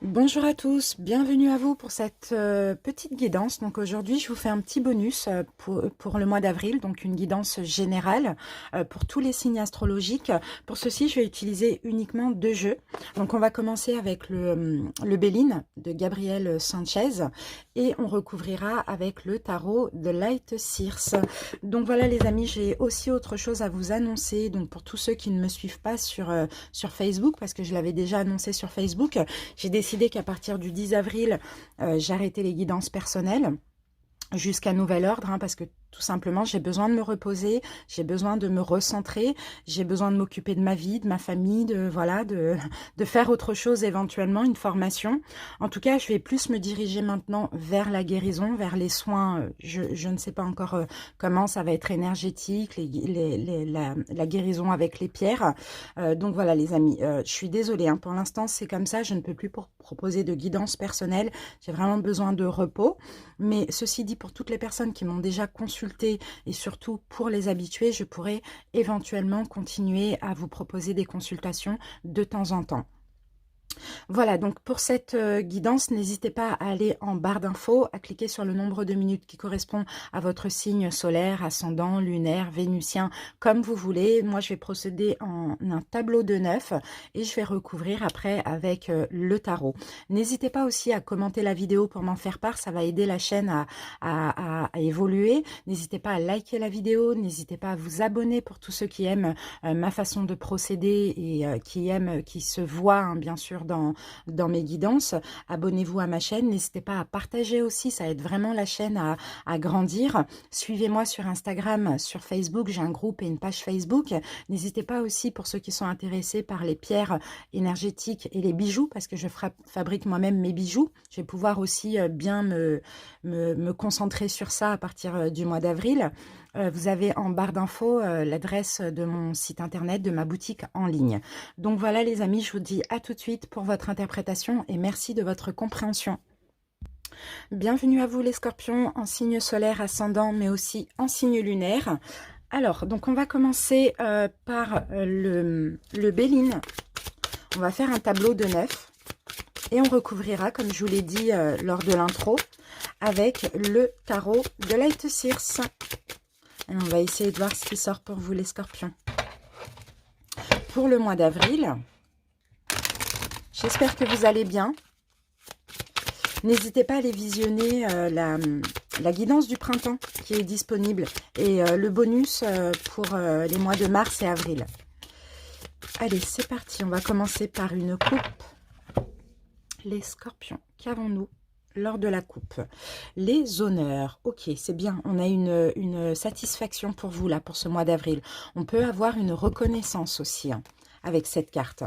Bonjour à tous, bienvenue à vous pour cette petite guidance. Donc aujourd'hui, je vous fais un petit bonus pour le mois d'avril, donc une guidance générale pour tous les signes astrologiques. Pour ceci, je vais utiliser uniquement deux jeux. Donc on va commencer avec le Béline de Gabriel Sanchez et on recouvrira avec le tarot de Light Sears. Donc voilà les amis, j'ai aussi autre chose à vous annoncer. Donc pour tous ceux qui ne me suivent pas sur Facebook, parce que je l'avais déjà annoncé sur Facebook, j'ai décidé qu'à partir du 10 avril, j'arrêtais les guidances personnelles jusqu'à nouvel ordre, hein, parce que tout simplement, j'ai besoin de me reposer, j'ai besoin de me recentrer, j'ai besoin de m'occuper de ma vie, de ma famille, de faire autre chose éventuellement, une formation. En tout cas, je vais plus me diriger maintenant vers la guérison, vers les soins. Je ne sais pas encore comment ça va être énergétique, la guérison avec les pierres. Donc voilà les amis, je suis désolée, hein, pour l'instant c'est comme ça, je ne peux plus proposer de guidance personnelle, j'ai vraiment besoin de repos. Mais ceci dit, pour toutes les personnes qui m'ont déjà consulté et surtout pour les habitués, je pourrais éventuellement continuer à vous proposer des consultations de temps en temps. Voilà, donc pour cette guidance, n'hésitez pas à aller en barre d'infos, à cliquer sur le nombre de minutes qui correspond à votre signe solaire, ascendant, lunaire, vénusien, comme vous voulez. Moi, je vais procéder en un tableau de 9 et je vais recouvrir après avec le tarot. N'hésitez pas aussi à commenter la vidéo pour m'en faire part, ça va aider la chaîne à évoluer. N'hésitez pas à liker la vidéo, n'hésitez pas à vous abonner pour tous ceux qui aiment ma façon de procéder et qui se voient, hein, bien sûr, dans mes guidances. Abonnez-vous à ma chaîne, n'hésitez pas à partager aussi, ça aide vraiment la chaîne à grandir. Suivez-moi sur Instagram, sur Facebook, j'ai un groupe et une page Facebook. N'hésitez pas aussi, pour ceux qui sont intéressés par les pierres énergétiques et les bijoux, parce que je fabrique moi-même mes bijoux. Je vais pouvoir aussi bien me concentrer sur ça à partir du mois d'avril. Vous avez en barre d'infos l'adresse de mon site internet, de ma boutique en ligne. Donc voilà les amis, je vous dis à tout de suite pour votre interprétation et merci de votre compréhension. Bienvenue à vous les scorpions en signe solaire ascendant mais aussi en signe lunaire. Alors, donc on va commencer par le Béline. On va faire un tableau de 9 et on recouvrira, comme je vous l'ai dit lors de l'intro, avec le tarot de Light Sears. Et on va essayer de voir ce qui sort pour vous les scorpions. Pour le mois d'avril, j'espère que vous allez bien. N'hésitez pas à aller visionner la guidance du printemps qui est disponible et le bonus pour les mois de mars et avril. Allez, c'est parti. On va commencer par une coupe. Les scorpions, qu'avons-nous lors de la coupe? Les honneurs. Ok, c'est bien. On a une satisfaction pour vous là, pour ce mois d'avril. On peut avoir une reconnaissance aussi, hein, avec cette carte.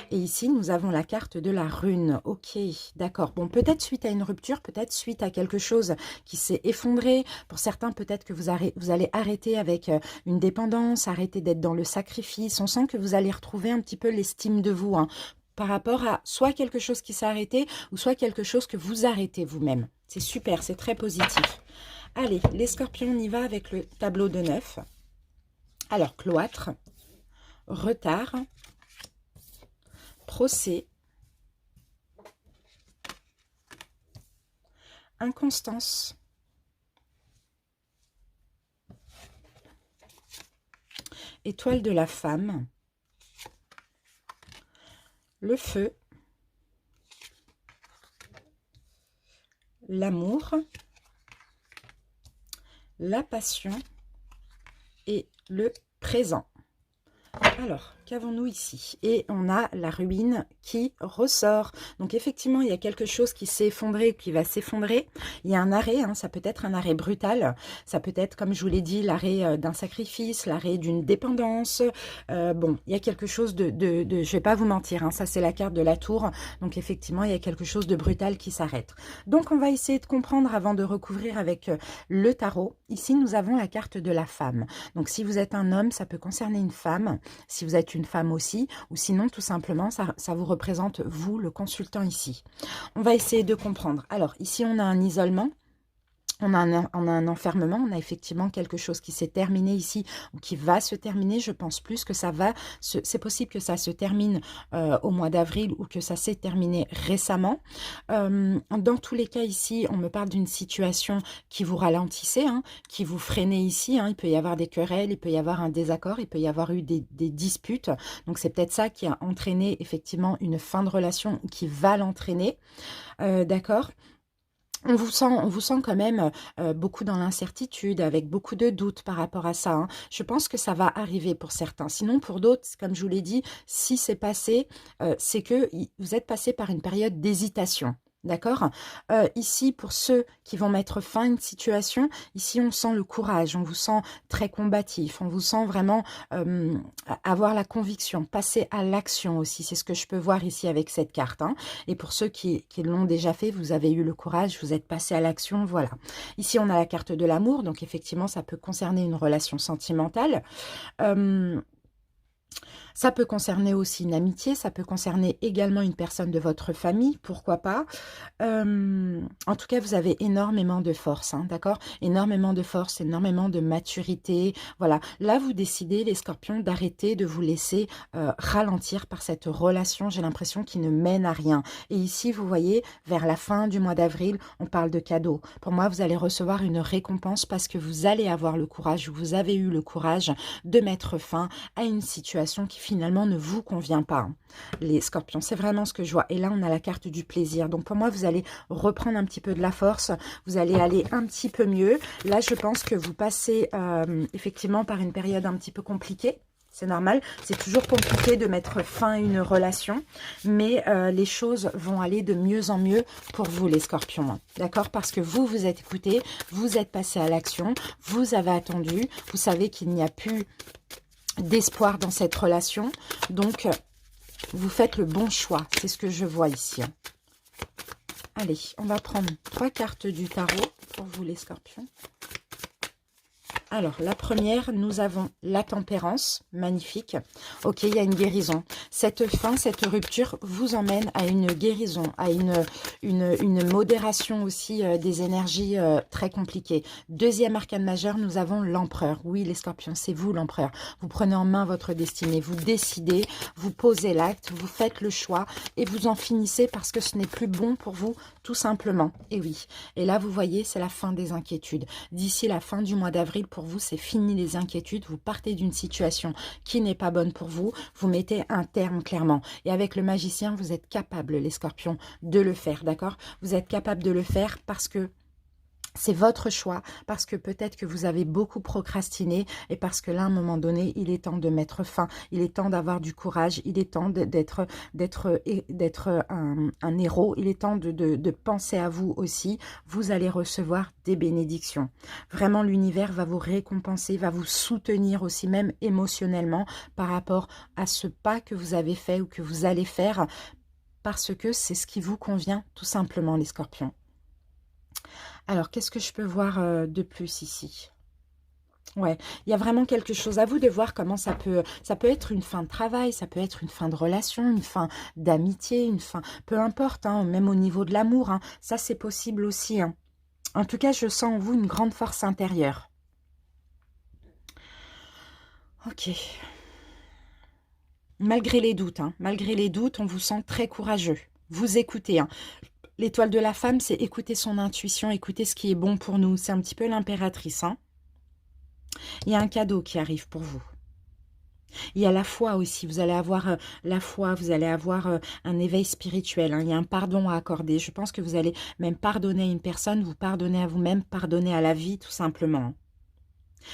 Et ici, nous avons la carte de la rune. Ok, d'accord. Bon, peut-être suite à une rupture, peut-être suite à quelque chose qui s'est effondré. Pour certains, peut-être que vous allez arrêter avec une dépendance, arrêter d'être dans le sacrifice. On sent que vous allez retrouver un petit peu l'estime de vous, hein, par rapport à soit quelque chose qui s'est arrêté ou soit quelque chose que vous arrêtez vous-même. C'est super, c'est très positif. Allez, les scorpions, on y va avec le tableau de 9. Alors, cloître, retard, procès, inconstance, étoile de la femme, le feu, l'amour, la passion et le présent. Alors, qu'avons-nous ici? Et on a la ruine qui ressort. Donc, effectivement, il y a quelque chose qui s'est effondré, qui va s'effondrer. Il y a un arrêt, hein, ça peut être un arrêt brutal. Ça peut être, comme je vous l'ai dit, l'arrêt d'un sacrifice, l'arrêt d'une dépendance. Bon, il y a quelque chose je ne vais pas vous mentir, hein, ça c'est la carte de la tour. Donc, effectivement, il y a quelque chose de brutal qui s'arrête. Donc, on va essayer de comprendre avant de recouvrir avec le tarot. Ici, nous avons la carte de la femme. Donc, si vous êtes un homme, ça peut concerner une femme. Si vous êtes une femme aussi, ou sinon tout simplement ça vous représente vous, le consultant ici. On va essayer de comprendre. Alors ici on a un isolement, On a un enfermement, on a effectivement quelque chose qui s'est terminé ici, ou qui va se terminer. Je pense plus que ça va, c'est possible que ça se termine au mois d'avril, ou que ça s'est terminé récemment. Dans tous les cas ici, on me parle d'une situation qui vous ralentissait, hein, qui vous freinait ici, hein. Il peut y avoir des querelles, il peut y avoir un désaccord, il peut y avoir eu des disputes. Donc c'est peut-être ça qui a entraîné effectivement une fin de relation, ou qui va l'entraîner. D'accord? On vous sent quand même beaucoup dans l'incertitude, avec beaucoup de doutes par rapport à ça, hein. Je pense que ça va arriver pour certains. Sinon, pour d'autres, comme je vous l'ai dit, si c'est passé, c'est que vous êtes passé par une période d'hésitation. D'accord? Ici, pour ceux qui vont mettre fin à une situation, ici, on sent le courage, on vous sent très combatif, on vous sent vraiment avoir la conviction, passer à l'action aussi. C'est ce que je peux voir ici avec cette carte, hein. Et pour ceux qui l'ont déjà fait, vous avez eu le courage, vous êtes passé à l'action, voilà. Ici, on a la carte de l'amour, donc effectivement, ça peut concerner une relation sentimentale. Ça peut concerner aussi une amitié, ça peut concerner également une personne de votre famille, pourquoi pas. En tout cas, vous avez énormément de force, hein, d'accord? Énormément de force, énormément de maturité. Voilà, là, vous décidez, les scorpions, d'arrêter de vous laisser ralentir par cette relation, j'ai l'impression, qui ne mène à rien. Et ici, vous voyez, vers la fin du mois d'avril, on parle de cadeaux. Pour moi, vous allez recevoir une récompense parce que vous allez avoir le courage, vous avez eu le courage de mettre fin à une situation qui finalement ne vous convient pas, hein. Les scorpions, c'est vraiment ce que je vois. Et là, on a la carte du plaisir. Donc pour moi, vous allez reprendre un petit peu de la force, vous allez aller un petit peu mieux. Là, je pense que vous passez effectivement par une période un petit peu compliquée. C'est normal, c'est toujours compliqué de mettre fin à une relation, mais les choses vont aller de mieux en mieux pour vous, les scorpions. D'accord? Parce que vous, vous êtes écoutés, vous êtes passé à l'action, vous avez attendu, vous savez qu'il n'y a plus d'espoir dans cette relation. Donc, vous faites le bon choix. C'est ce que je vois ici. Allez, on va prendre 3 cartes du tarot pour vous, les scorpions. Alors, la première, nous avons la tempérance, magnifique. Ok, il y a une guérison. Cette fin, cette rupture vous emmène à une guérison, à une modération aussi des énergies très compliquées. Deuxième arcane majeur, nous avons l'empereur. Oui, les scorpions, c'est vous l'empereur. Vous prenez en main votre destinée, vous décidez, vous posez l'acte, vous faites le choix et vous en finissez parce que ce n'est plus bon pour vous, tout simplement. Et oui, et là, vous voyez, c'est la fin des inquiétudes. D'ici la fin du mois d'avril, pour vous, c'est fini les inquiétudes. Vous partez d'une situation qui n'est pas bonne pour vous. Vous mettez un terme clairement. Et avec le magicien, vous êtes capable, les scorpions, de le faire, d'accord? Vous êtes capable de le faire parce que c'est votre choix, parce que peut-être que vous avez beaucoup procrastiné et parce que là, à un moment donné, il est temps de mettre fin. Il est temps d'avoir du courage. Il est temps d'être un héros. Il est temps de penser à vous aussi. Vous allez recevoir des bénédictions. Vraiment, l'univers va vous récompenser, va vous soutenir aussi, même émotionnellement, par rapport à ce pas que vous avez fait ou que vous allez faire, parce que c'est ce qui vous convient, tout simplement, les scorpions. Alors, qu'est-ce que je peux voir de plus ici? Ouais, il y a vraiment quelque chose. À vous de voir comment ça peut être une fin de travail, ça peut être une fin de relation, une fin d'amitié, une fin, peu importe, hein, même au niveau de l'amour, hein, ça c'est possible aussi, hein. En tout cas, je sens en vous une grande force intérieure. Ok. Malgré les doutes, hein, malgré les doutes, on vous sent très courageux. Vous écoutez, hein. L'étoile de la femme, c'est écouter son intuition, écouter ce qui est bon pour nous. C'est un petit peu l'impératrice, hein. Il y a un cadeau qui arrive pour vous. Il y a la foi aussi. Vous allez avoir la foi, vous allez avoir un éveil spirituel, hein. Il y a un pardon à accorder. Je pense que vous allez même pardonner à une personne, vous pardonner à vous-même, pardonner à la vie, tout simplement.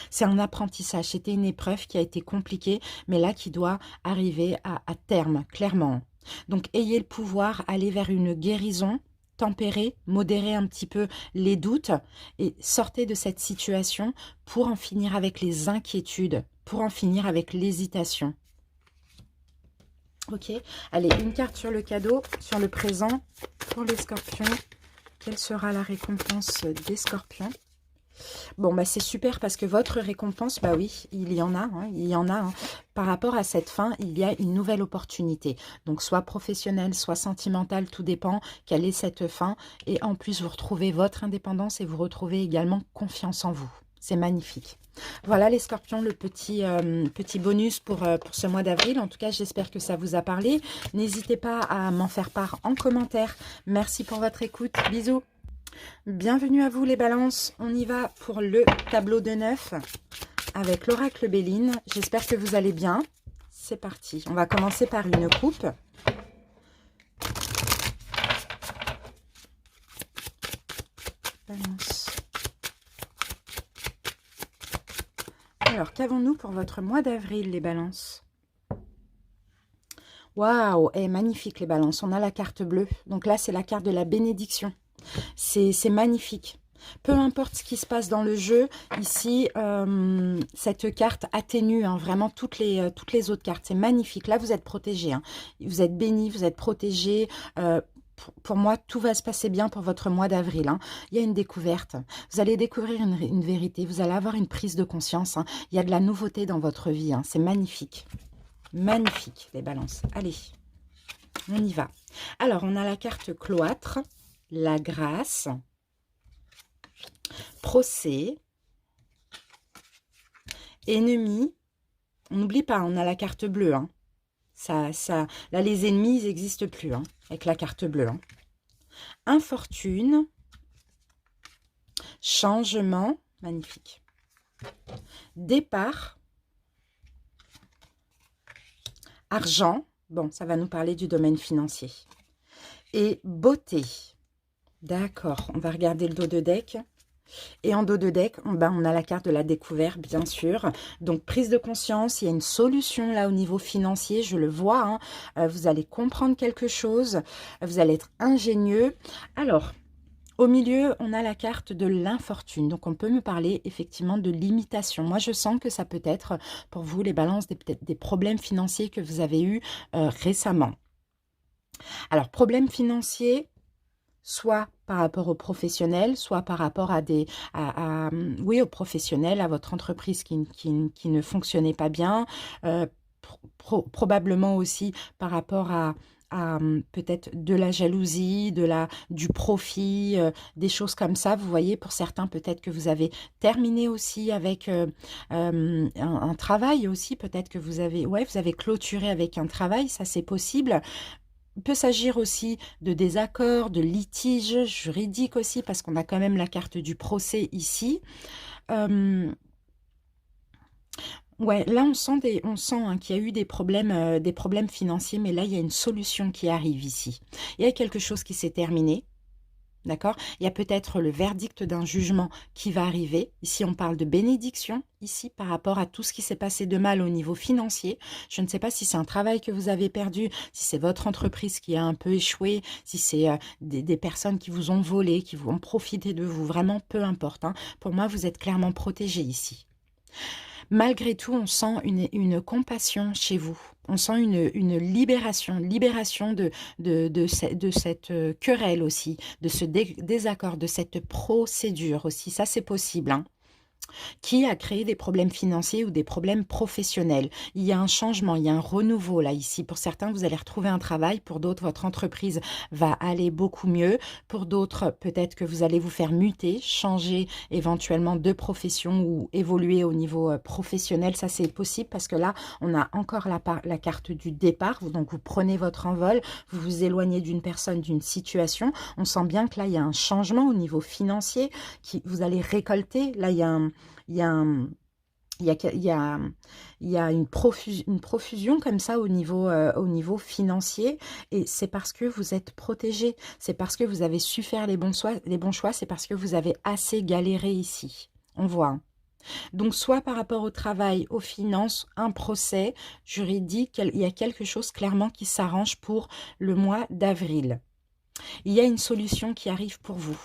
C'est un apprentissage. C'était une épreuve qui a été compliquée, mais là, qui doit arriver à terme, clairement. Donc, ayez le pouvoir, allez vers une guérison, tempérer, modérer un petit peu les doutes et sortez de cette situation pour en finir avec les inquiétudes, pour en finir avec l'hésitation. Ok, allez, une carte sur le cadeau, sur le présent pour les scorpions. Quelle sera la récompense des scorpions? Bon, bah, c'est super parce que votre récompense, bah oui, il y en a, hein, il y en a. Hein. Par rapport à cette fin, il y a une nouvelle opportunité. Donc, soit professionnelle, soit sentimentale, tout dépend quelle est cette fin. Et en plus, vous retrouvez votre indépendance et vous retrouvez également confiance en vous. C'est magnifique. Voilà les scorpions, le petit bonus pour ce mois d'avril. En tout cas, j'espère que ça vous a parlé. N'hésitez pas à m'en faire part en commentaire. Merci pour votre écoute. Bisous. Bienvenue à vous les balances. On y va pour le tableau de 9 avec l'oracle Béline. J'espère que vous allez bien. C'est parti. On va commencer par une coupe. Balance. Alors, qu'avons-nous pour votre mois d'avril, les balances? Waouh, magnifique les balances. On a la carte bleue. Donc là, c'est la carte de la bénédiction. C'est magnifique. Peu importe ce qui se passe dans le jeu, ici, cette carte atténue hein, vraiment toutes les autres cartes. C'est magnifique. Là, vous êtes protégé. Hein. Vous êtes béni, vous êtes protégé. Pour moi, tout va se passer bien pour votre mois d'avril. Hein. Il y a une découverte. Vous allez découvrir une vérité. Vous allez avoir une prise de conscience. Hein. Il y a de la nouveauté dans votre vie. Hein. C'est magnifique. Magnifique, les balances. Allez, on y va. Alors, on a la carte cloître, la grâce, procès, ennemi. On n'oublie pas, on a la carte bleue. Hein. Là, les ennemis, ils n'existent plus hein, avec la carte bleue. Hein. Infortune, changement, magnifique. Départ, argent, bon, ça va nous parler du domaine financier. Et beauté. D'accord, on va regarder le dos de deck. Et en dos de deck, on a la carte de la découverte, bien sûr. Donc, prise de conscience, il y a une solution là au niveau financier, je le vois. Hein. Vous allez comprendre quelque chose, vous allez être ingénieux. Alors, au milieu, on a la carte de l'infortune. Donc, on peut me parler effectivement de limitation. Moi, je sens que ça peut être pour vous les balances, peut-être des problèmes financiers que vous avez eus récemment. Alors, problèmes financiers, soit par rapport aux professionnels, soit par rapport à oui, aux professionnels, à votre entreprise qui ne fonctionnait pas bien, probablement aussi par rapport à peut-être de la jalousie, du profit, des choses comme ça. Vous voyez, pour certains, peut-être que vous avez terminé aussi avec un travail aussi. Peut-être que vous avez clôturé avec un travail, ça c'est possible. Il peut s'agir aussi de désaccords, de litiges juridiques aussi, parce qu'on a quand même la carte du procès ici. Ouais, là on sent hein, qu'il y a eu des problèmes financiers, mais là il y a une solution qui arrive ici. Il y a quelque chose qui s'est terminé. D'accord? Il y a peut-être le verdict d'un jugement qui va arriver. Ici, on parle de bénédiction, ici, par rapport à tout ce qui s'est passé de mal au niveau financier. Je ne sais pas si c'est un travail que vous avez perdu, si c'est votre entreprise qui a un peu échoué, si c'est des personnes qui vous ont volé, qui vous ont profité de vous, vraiment, peu importe. Hein. Pour moi, vous êtes clairement protégé ici. Malgré tout, on sent une compassion chez vous. On sent une libération de cette querelle aussi, de ce désaccord, de cette procédure aussi. Ça, c'est possible, hein. Qui a créé des problèmes financiers ou des problèmes professionnels. Il y a un changement, il y a un renouveau là ici. Pour certains, vous allez retrouver un travail. Pour d'autres, votre entreprise va aller beaucoup mieux. Pour d'autres, peut-être que vous allez vous faire muter, changer éventuellement de profession ou évoluer au niveau professionnel. Ça, c'est possible parce que là, on a encore la carte du départ. Donc, vous prenez votre envol, vous vous éloignez d'une personne, d'une situation. On sent bien que là, il y a un changement au niveau financier. Vous allez récolter. Là, il y a une profusion comme ça au niveau financier et c'est parce que vous êtes protégé, c'est parce que vous avez su faire les bons choix, c'est parce que vous avez assez galéré ici. On voit. Hein. Donc, soit par rapport au travail, aux finances, un procès juridique, il y a quelque chose clairement qui s'arrange pour le mois d'avril. Il y a une solution qui arrive pour vous.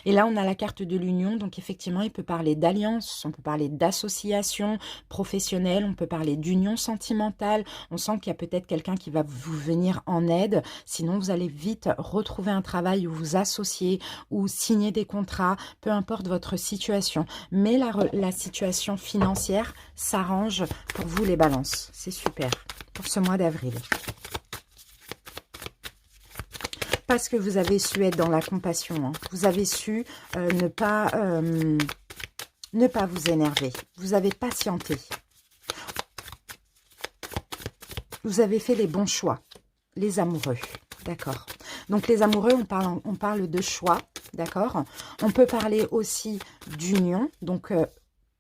Et là, on a la carte de l'union, donc effectivement, il peut parler d'alliance, on peut parler d'association professionnelle, on peut parler d'union sentimentale. On sent qu'il y a peut-être quelqu'un qui va vous venir en aide. Sinon, vous allez vite retrouver un travail ou vous associer ou signer des contrats, peu importe votre situation. Mais la situation financière s'arrange pour vous, les balances. C'est super pour ce mois d'avril. Parce que vous avez su être dans la compassion. Hein. Vous avez su ne pas vous énerver. Vous avez patienté. Vous avez fait les bons choix. Les amoureux. D'accord. Donc les amoureux, on parle de choix. D'accord. On peut parler aussi d'union. Donc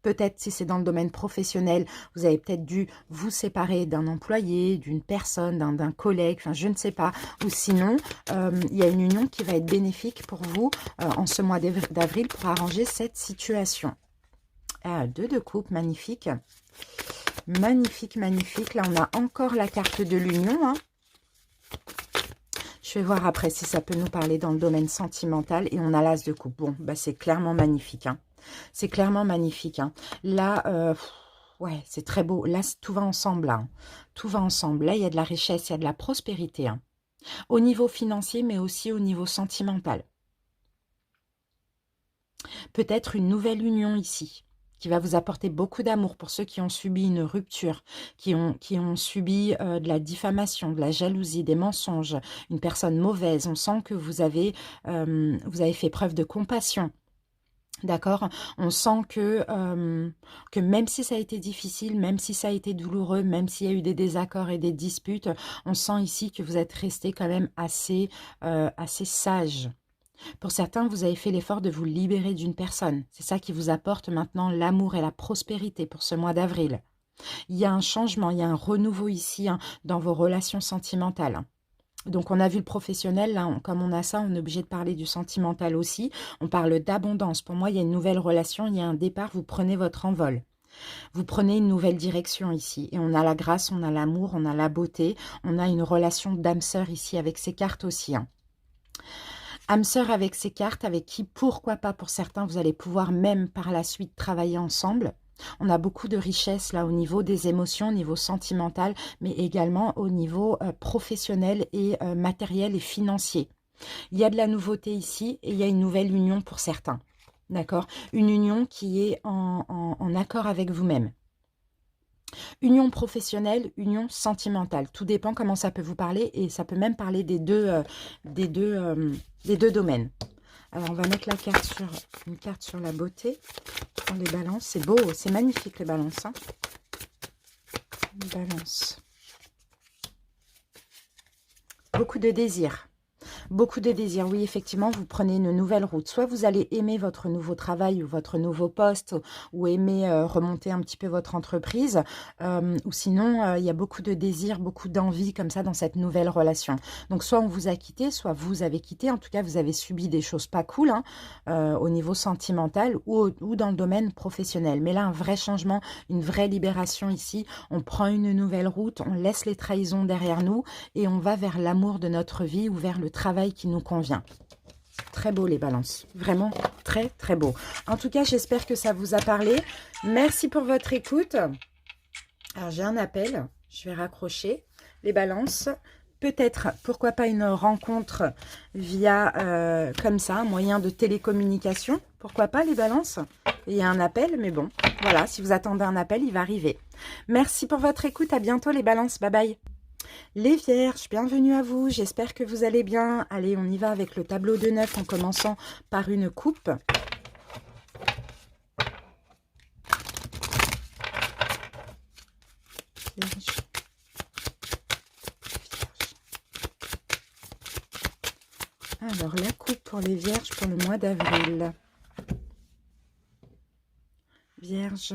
peut-être si c'est dans le domaine professionnel, vous avez peut-être dû vous séparer d'un employé, d'une personne, d'un collègue, enfin je ne sais pas. Ou sinon, il y a une union qui va être bénéfique pour vous en ce mois d'avril pour arranger cette situation. Ah, 2 de coupe, magnifique. Magnifique, magnifique. Là, on a encore la carte de l'union. Hein. Je vais voir après si ça peut nous parler dans le domaine sentimental. Et on a l'as de coupe. Bon, bah, c'est clairement magnifique. Hein. C'est clairement magnifique. Hein. Là, ouais, c'est très beau. Là, tout va ensemble. Là, hein. Tout va ensemble. Là, il y a de la richesse, il y a de la prospérité. Hein. Au niveau financier, mais aussi au niveau sentimental. Peut-être une nouvelle union ici, qui va vous apporter beaucoup d'amour pour ceux qui ont subi une rupture, qui ont subi de la diffamation, de la jalousie, des mensonges, une personne mauvaise. On sent que vous avez fait preuve de compassion. D'accord. On sent que même si ça a été difficile, même si ça a été douloureux, même s'il y a eu des désaccords et des disputes, on sent ici que vous êtes resté quand même assez sage. Pour certains, vous avez fait l'effort de vous libérer d'une personne. C'est ça qui vous apporte maintenant l'amour et la prospérité pour ce mois d'avril. Il y a un changement, il y a un renouveau ici hein, dans vos relations sentimentales. Donc, on a vu le professionnel, là, comme on a ça, on est obligé de parler du sentimental aussi. On parle d'abondance. Pour moi, il y a une nouvelle relation, il y a un départ, vous prenez votre envol. Vous prenez une nouvelle direction ici. Et on a la grâce, on a l'amour, on a la beauté. On a une relation d'âme-sœur ici avec ces cartes aussi. Hein. Âme sœur avec ces cartes, avec qui, pourquoi pas, pour certains, vous allez pouvoir même par la suite travailler ensemble. On a beaucoup de richesse là au niveau des émotions, au niveau sentimental, mais également au niveau professionnel et matériel et financier. Il y a de la nouveauté ici et il y a une nouvelle union pour certains. D'accord? Une union qui est en accord avec vous-même. Union professionnelle, union sentimentale. Tout dépend comment ça peut vous parler et ça peut même parler des deux domaines. Alors, on va mettre une carte sur la beauté pour les balances. C'est beau, c'est magnifique les balances. Hein. Balance. Beaucoup de désir. Beaucoup de désirs, oui, effectivement, vous prenez une nouvelle route. Soit vous allez aimer votre nouveau travail ou votre nouveau poste, ou aimer remonter un petit peu votre entreprise, ou sinon, il y a beaucoup de désirs, beaucoup d'envie comme ça dans cette nouvelle relation. Donc, soit on vous a quitté, soit vous avez quitté. En tout cas, vous avez subi des choses pas cool hein, au niveau sentimental ou dans le domaine professionnel. Mais là, un vrai changement, une vraie libération ici. On prend une nouvelle route, on laisse les trahisons derrière nous et on va vers l'amour de notre vie ou vers le travail qui nous convient. Très beau les balances, vraiment très très beau. En tout cas, j'espère que ça vous a parlé. Merci pour votre écoute. Alors j'ai un appel, je vais raccrocher les balances. Peut-être, pourquoi pas une rencontre via comme ça, un moyen de télécommunication. Pourquoi pas les balances? Il y a un appel, mais bon, voilà, si vous attendez un appel, il va arriver. Merci pour votre écoute, à bientôt les balances, bye bye. Les vierges, bienvenue à vous, j'espère que vous allez bien. Allez, on y va avec le tableau de 9 en commençant par une coupe. Vierge. Alors, la coupe pour les vierges pour le mois d'avril. Vierge,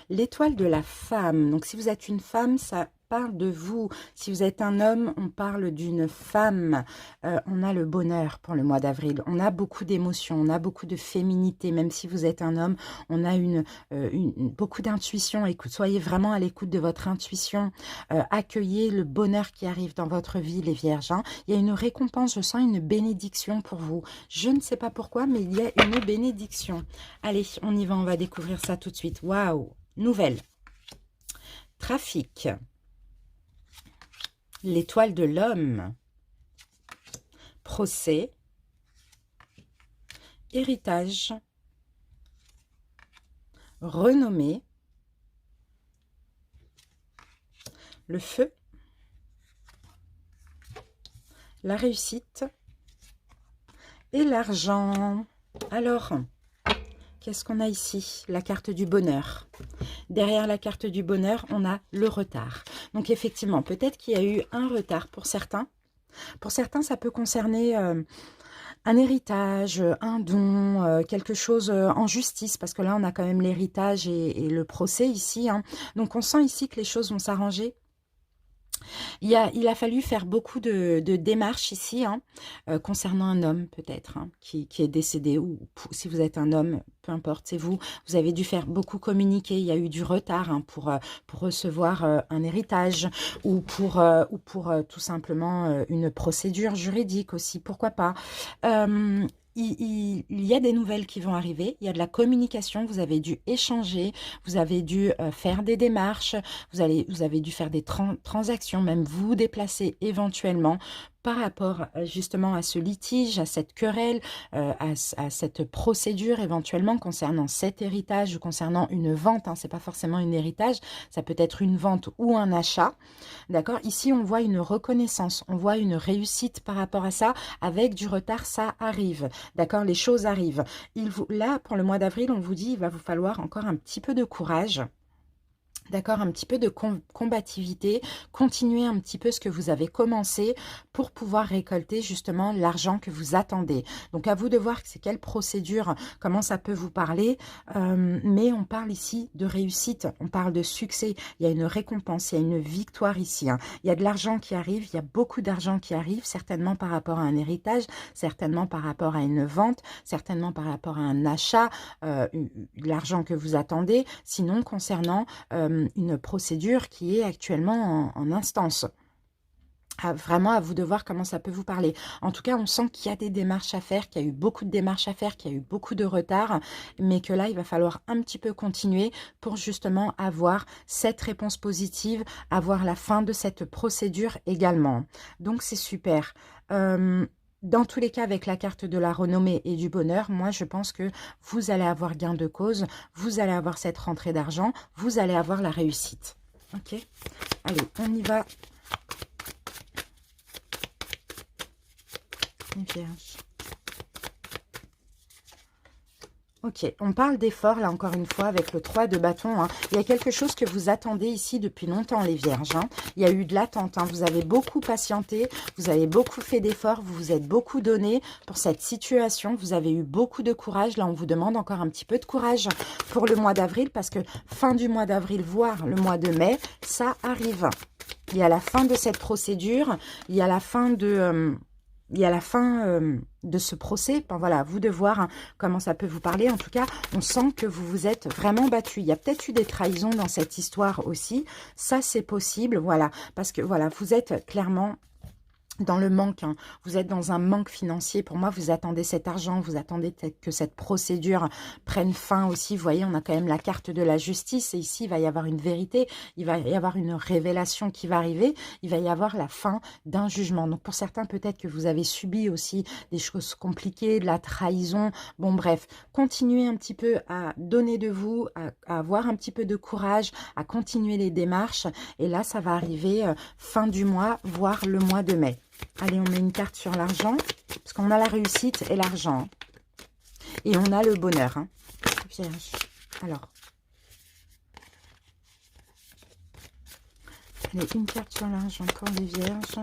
l'étoile de la femme. Donc, si vous êtes une femme, ça parle de vous. Si vous êtes un homme, on parle d'une femme. On a le bonheur pour le mois d'avril. On a beaucoup d'émotions, on a beaucoup de féminité. Même si vous êtes un homme, on a beaucoup d'intuition. Écoute, soyez vraiment à l'écoute de votre intuition. Accueillez le bonheur qui arrive dans votre vie, les vierges, hein. Il y a une récompense, je sens une bénédiction pour vous. Je ne sais pas pourquoi, mais il y a une bénédiction. Allez, on y va, on va découvrir ça tout de suite. Waouh! Nouvelle. Trafic. L'étoile de l'homme. Procès. Héritage. Renommée. Le feu. La réussite. Et l'argent. Alors, qu'est-ce qu'on a ici? La carte du bonheur. Derrière la carte du bonheur, on a le retard. Donc effectivement, peut-être qu'il y a eu un retard pour certains. Pour certains, ça peut concerner un héritage, un don, quelque chose en justice. Parce que là, on a quand même l'héritage et le procès ici, hein. Donc on sent ici que les choses vont s'arranger. Il a fallu faire beaucoup de démarches ici, hein, concernant un homme peut-être, hein, qui est décédé, ou si vous êtes un homme, peu importe, c'est vous. Vous avez dû faire beaucoup communiquer, il y a eu du retard, hein, pour recevoir un héritage, ou pour tout simplement une procédure juridique aussi, pourquoi pas. Il y a des nouvelles qui vont arriver, il y a de la communication, vous avez dû échanger, vous avez dû faire des démarches, vous avez dû faire des transactions, même vous déplacer éventuellement par rapport justement à ce litige, à cette querelle, à cette procédure éventuellement concernant cet héritage ou concernant une vente, hein, c'est pas forcément un héritage, ça peut être une vente ou un achat, d'accord? Ici, on voit une reconnaissance, on voit une réussite par rapport à ça, avec du retard, ça arrive, d'accord? Les choses arrivent. Là, pour le mois d'avril, on vous dit, il va vous falloir encore un petit peu de courage. D'accord, un petit peu de combativité, continuez un petit peu ce que vous avez commencé pour pouvoir récolter justement l'argent que vous attendez. Donc à vous de voir c'est quelle procédure, comment ça peut vous parler, mais on parle ici de réussite, on parle de succès, il y a une récompense, il y a une victoire ici, hein. Il y a de l'argent qui arrive, il y a beaucoup d'argent qui arrive, certainement par rapport à un héritage, certainement par rapport à une vente, certainement par rapport à un achat, l'argent que vous attendez, sinon concernant une procédure qui est actuellement en instance. Vraiment à vous de voir comment ça peut vous parler. En tout cas, on sent qu'il y a des démarches à faire, qu'il y a eu beaucoup de démarches à faire, qu'il y a eu beaucoup de retard, mais que là, il va falloir un petit peu continuer pour justement avoir cette réponse positive, avoir la fin de cette procédure également. Donc, c'est super. Dans tous les cas, avec la carte de la renommée et du bonheur, moi, je pense que vous allez avoir gain de cause, vous allez avoir cette rentrée d'argent, vous allez avoir la réussite. Ok? Allez, on y va. Vierge. Ok, on parle d'effort, là, encore une fois, avec le 3 de bâton, hein. Il y a quelque chose que vous attendez ici depuis longtemps, les vierges, hein. Il y a eu de l'attente, hein. Vous avez beaucoup patienté, vous avez beaucoup fait d'efforts, vous vous êtes beaucoup donné pour cette situation. Vous avez eu beaucoup de courage. Là, on vous demande encore un petit peu de courage pour le mois d'avril, parce que fin du mois d'avril, voire le mois de mai, ça arrive. Il y a la fin de cette procédure, il y a la fin de... de ce procès. Enfin, voilà, à vous de voir, hein, comment ça peut vous parler. En tout cas, on sent que vous vous êtes vraiment battu. Il y a peut-être eu des trahisons dans cette histoire aussi. Ça, c'est possible, voilà. Parce que, voilà, vous êtes clairement dans le manque, hein. Vous êtes dans un manque financier. Pour moi, vous attendez cet argent, vous attendez peut-être que cette procédure prenne fin aussi. Vous voyez, on a quand même la carte de la justice, et ici, il va y avoir une vérité, il va y avoir une révélation qui va arriver, il va y avoir la fin d'un jugement. Donc, pour certains, peut-être que vous avez subi aussi des choses compliquées, de la trahison. Bon, bref, continuez un petit peu à donner de vous, à avoir un petit peu de courage, à continuer les démarches. Et là, ça va arriver fin du mois, voire le mois de mai. Allez, on met une carte sur l'argent, parce qu'on a la réussite et l'argent. Et on a le bonheur, hein. Vierge. Alors. Allez, une carte sur l'argent pour les vierges.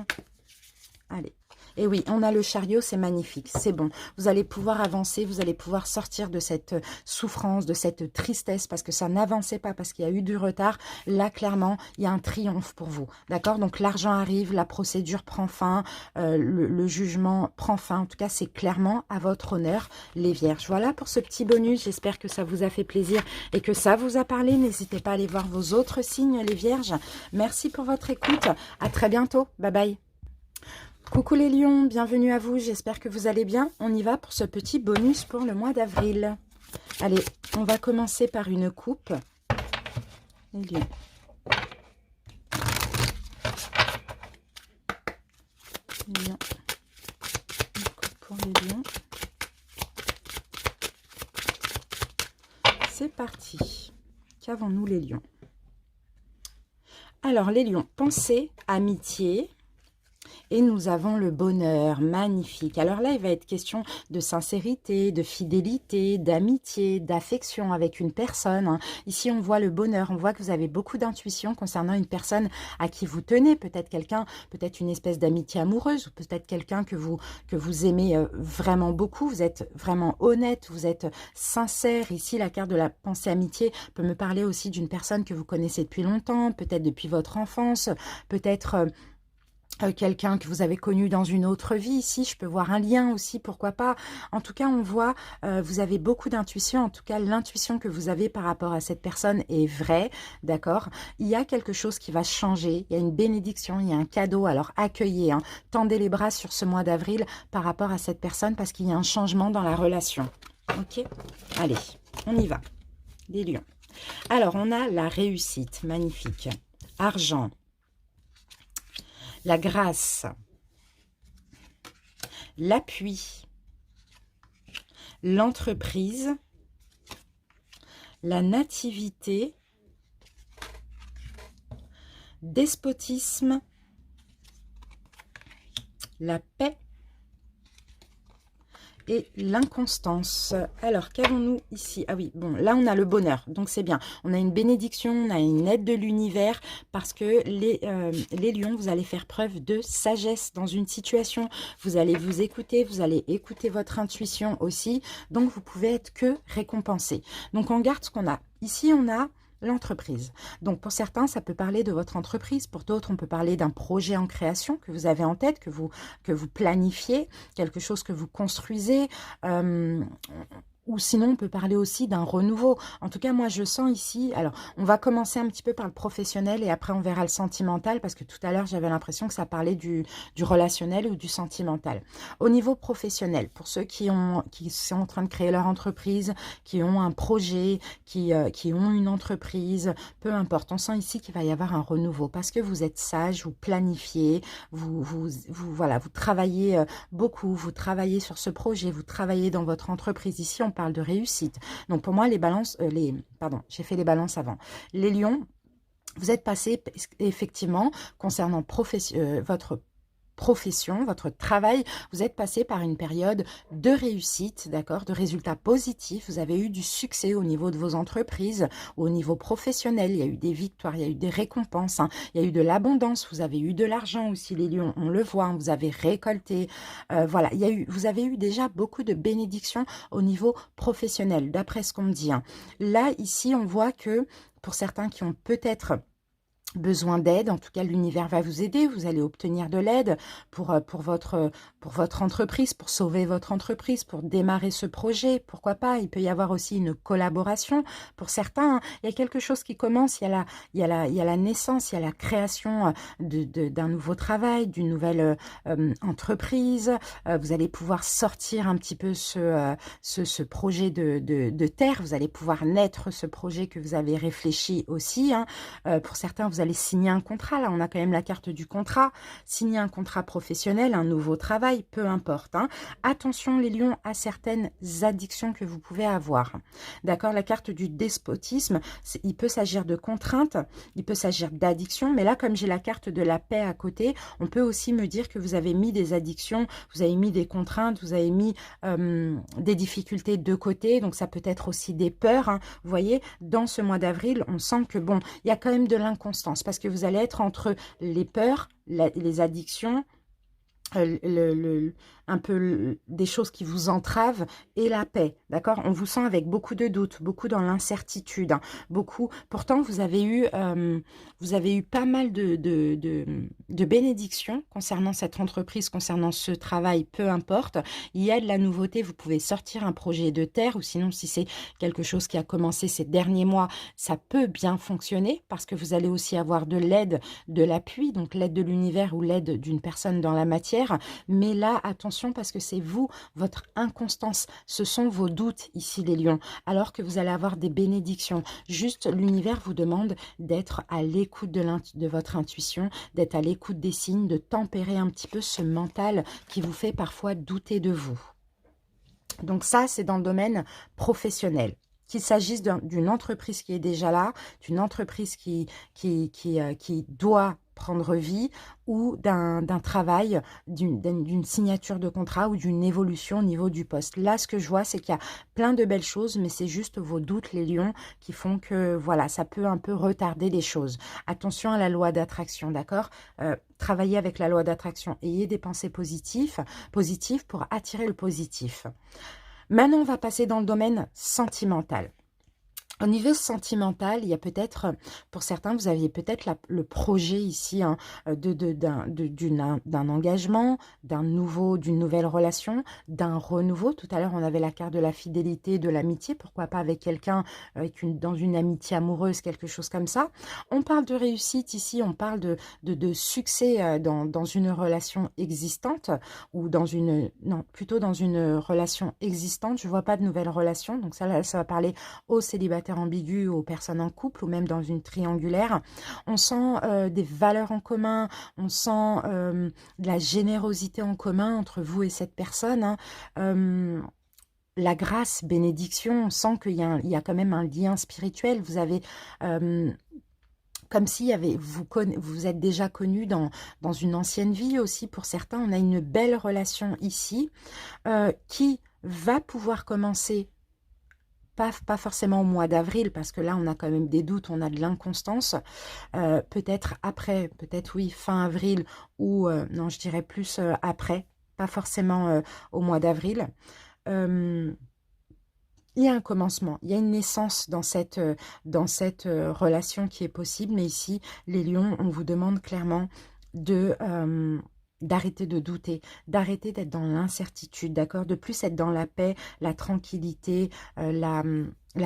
Allez. Et oui, on a le chariot, c'est magnifique, c'est bon. Vous allez pouvoir avancer, vous allez pouvoir sortir de cette souffrance, de cette tristesse, parce que ça n'avançait pas, parce qu'il y a eu du retard. Là, clairement, il y a un triomphe pour vous, d'accord? Donc, l'argent arrive, la procédure prend fin, le jugement prend fin. En tout cas, c'est clairement à votre honneur, les Vierges. Voilà pour ce petit bonus. J'espère que ça vous a fait plaisir et que ça vous a parlé. N'hésitez pas à aller voir vos autres signes, les Vierges. Merci pour votre écoute. À très bientôt. Bye bye. Coucou les lions, bienvenue à vous, j'espère que vous allez bien. On y va pour ce petit bonus pour le mois d'avril. Allez, on va commencer par une coupe. Les lions. Lions. Une coupe pour les lions. C'est parti. Qu'avons-nous les lions? Alors les lions, pensée, amitié. Et nous avons le bonheur, magnifique. Alors là, il va être question de sincérité, de fidélité, d'amitié, d'affection avec une personne, hein. Ici, on voit le bonheur, on voit que vous avez beaucoup d'intuition concernant une personne à qui vous tenez. Peut-être quelqu'un, peut-être une espèce d'amitié amoureuse, ou peut-être quelqu'un que vous aimez vraiment beaucoup. Vous êtes vraiment honnête, vous êtes sincère. Ici, la carte de la pensée amitié peut me parler aussi d'une personne que vous connaissez depuis longtemps, peut-être depuis votre enfance, peut-être... quelqu'un que vous avez connu dans une autre vie. Ici, je peux voir un lien aussi, pourquoi pas. En tout cas, on voit, vous avez beaucoup d'intuition. En tout cas, l'intuition que vous avez par rapport à cette personne est vraie, d'accord? Il y a quelque chose qui va changer. Il y a une bénédiction, il y a un cadeau. Alors, accueillez, hein. Tendez les bras sur ce mois d'avril par rapport à cette personne parce qu'il y a un changement dans la relation. Ok? Allez, on y va. Les lions. Alors, on a la réussite, magnifique. Argent. La grâce, l'appui, l'entreprise, la nativité, despotisme, la paix et l'inconstance. Alors, qu'avons-nous ici? Ah oui, bon, là, on a le bonheur, donc c'est bien. On a une bénédiction, on a une aide de l'univers, parce que les lions, vous allez faire preuve de sagesse dans une situation. Vous allez vous écouter, vous allez écouter votre intuition aussi, donc vous pouvez être que récompensé. Donc, on garde ce qu'on a. Ici, on a... l'entreprise. Donc, pour certains, ça peut parler de votre entreprise. Pour d'autres, on peut parler d'un projet en création que vous avez en tête, que vous planifiez, quelque chose que vous construisez. Ou sinon, on peut parler aussi d'un renouveau. En tout cas, moi, je sens ici... Alors, on va commencer un petit peu par le professionnel et après, on verra le sentimental parce que tout à l'heure, j'avais l'impression que ça parlait du relationnel ou du sentimental. Au niveau professionnel, pour ceux qui sont en train de créer leur entreprise, qui ont un projet, qui ont une entreprise, peu importe. On sent ici qu'il va y avoir un renouveau parce que vous êtes sage, vous planifiez, voilà, vous travaillez beaucoup, vous travaillez sur ce projet, vous travaillez dans votre entreprise. Ici, on parle de réussite. Donc pour moi, j'ai fait les balances avant. Les lions, vous êtes passé effectivement concernant votre profession, votre travail, vous êtes passé par une période de réussite, d'accord, de résultats positifs. Vous avez eu du succès au niveau de vos entreprises, au niveau professionnel. Il y a eu des victoires, il y a eu des récompenses, hein. Il y a eu de l'abondance. Vous avez eu de l'argent aussi, les lions. On le voit, hein, vous avez récolté. Voilà, vous avez eu déjà beaucoup de bénédictions au niveau professionnel, d'après ce qu'on me dit, hein. Là, ici, on voit que pour certains qui ont peut-être besoin d'aide, en tout cas l'univers va vous aider, vous allez obtenir de l'aide pour votre entreprise, pour sauver votre entreprise, pour démarrer ce projet, pourquoi pas. Il peut y avoir aussi une collaboration pour certains, hein. Il y a quelque chose qui commence, il y a la naissance, il y a la création d'un nouveau travail, d'une nouvelle entreprise. Vous allez pouvoir sortir un petit peu ce projet de terre, vous allez pouvoir naître ce projet que vous avez réfléchi aussi, hein. Pour certains, vous allez signer un contrat. Là, on a quand même la carte du contrat. Signer un contrat professionnel, un nouveau travail, peu importe, hein. Attention, les lions, à certaines addictions que vous pouvez avoir. D'accord? La carte du despotisme, il peut s'agir de contraintes, il peut s'agir d'addiction, mais là, comme j'ai la carte de la paix à côté, on peut aussi me dire que vous avez mis des addictions, vous avez mis des contraintes, vous avez mis des difficultés de côté, donc ça peut être aussi des peurs, hein. Vous voyez, dans ce mois d'avril, on sent que, bon, il y a quand même de l'inconstance, parce que vous allez être entre les peurs, les addictions, un peu des choses qui vous entravent et la paix, d'accord? On vous sent avec beaucoup de doutes, beaucoup dans l'incertitude, hein, beaucoup. Pourtant, vous avez eu pas mal de bénédictions concernant cette entreprise, concernant ce travail, peu importe. Il y a de la nouveauté, vous pouvez sortir un projet de terre ou sinon, si c'est quelque chose qui a commencé ces derniers mois, ça peut bien fonctionner parce que vous allez aussi avoir de l'aide, de l'appui, donc l'aide de l'univers ou l'aide d'une personne dans la matière. Mais là, attention parce que c'est vous, votre inconstance, ce sont vos doutes ici les lions, alors que vous allez avoir des bénédictions. Juste, l'univers vous demande d'être à l'écoute de votre intuition, d'être à l'écoute des signes, de tempérer un petit peu ce mental qui vous fait parfois douter de vous. Donc ça, c'est dans le domaine professionnel. Qu'il s'agisse d'une entreprise qui est déjà là, d'une entreprise qui doit prendre vie ou d'un travail, d'une signature de contrat ou d'une évolution au niveau du poste. Là, ce que je vois, c'est qu'il y a plein de belles choses, mais c'est juste vos doutes, les lions, qui font que, voilà, ça peut un peu retarder les choses. Attention à la loi d'attraction, d'accord? Travaillez avec la loi d'attraction. Ayez des pensées positives pour attirer le positif. Maintenant, on va passer dans le domaine sentimental. Au niveau sentimental, il y a peut-être, pour certains, vous aviez peut-être le projet ici hein, d'un engagement, d'une nouvelle relation, d'un renouveau. Tout à l'heure, on avait la carte de la fidélité, de l'amitié. Pourquoi pas avec quelqu'un dans une amitié amoureuse, quelque chose comme ça. On parle de réussite ici, on parle de succès dans une relation existante ou plutôt dans une relation existante. Je ne vois pas de nouvelle relation, donc ça va parler aux célibataires ambigus, aux personnes en couple ou même dans une triangulaire. On sent des valeurs en commun, on sent de la générosité en commun entre vous et cette personne. Hein. La grâce, bénédiction, on sent qu'il y a quand même un lien spirituel. Vous avez... comme si vous êtes déjà connu dans une ancienne vie aussi. Pour certains, on a une belle relation ici qui va pouvoir commencer pas forcément au mois d'avril, parce que là, on a quand même des doutes, on a de l'inconstance. Peut-être après, peut-être oui, fin avril, ou non, je dirais plus après, pas forcément au mois d'avril. Il y a un commencement, il y a une naissance dans cette relation qui est possible, mais ici, les lions, on vous demande clairement d'arrêter de douter, d'arrêter d'être dans l'incertitude, d'accord? De plus être dans la paix, la tranquillité, la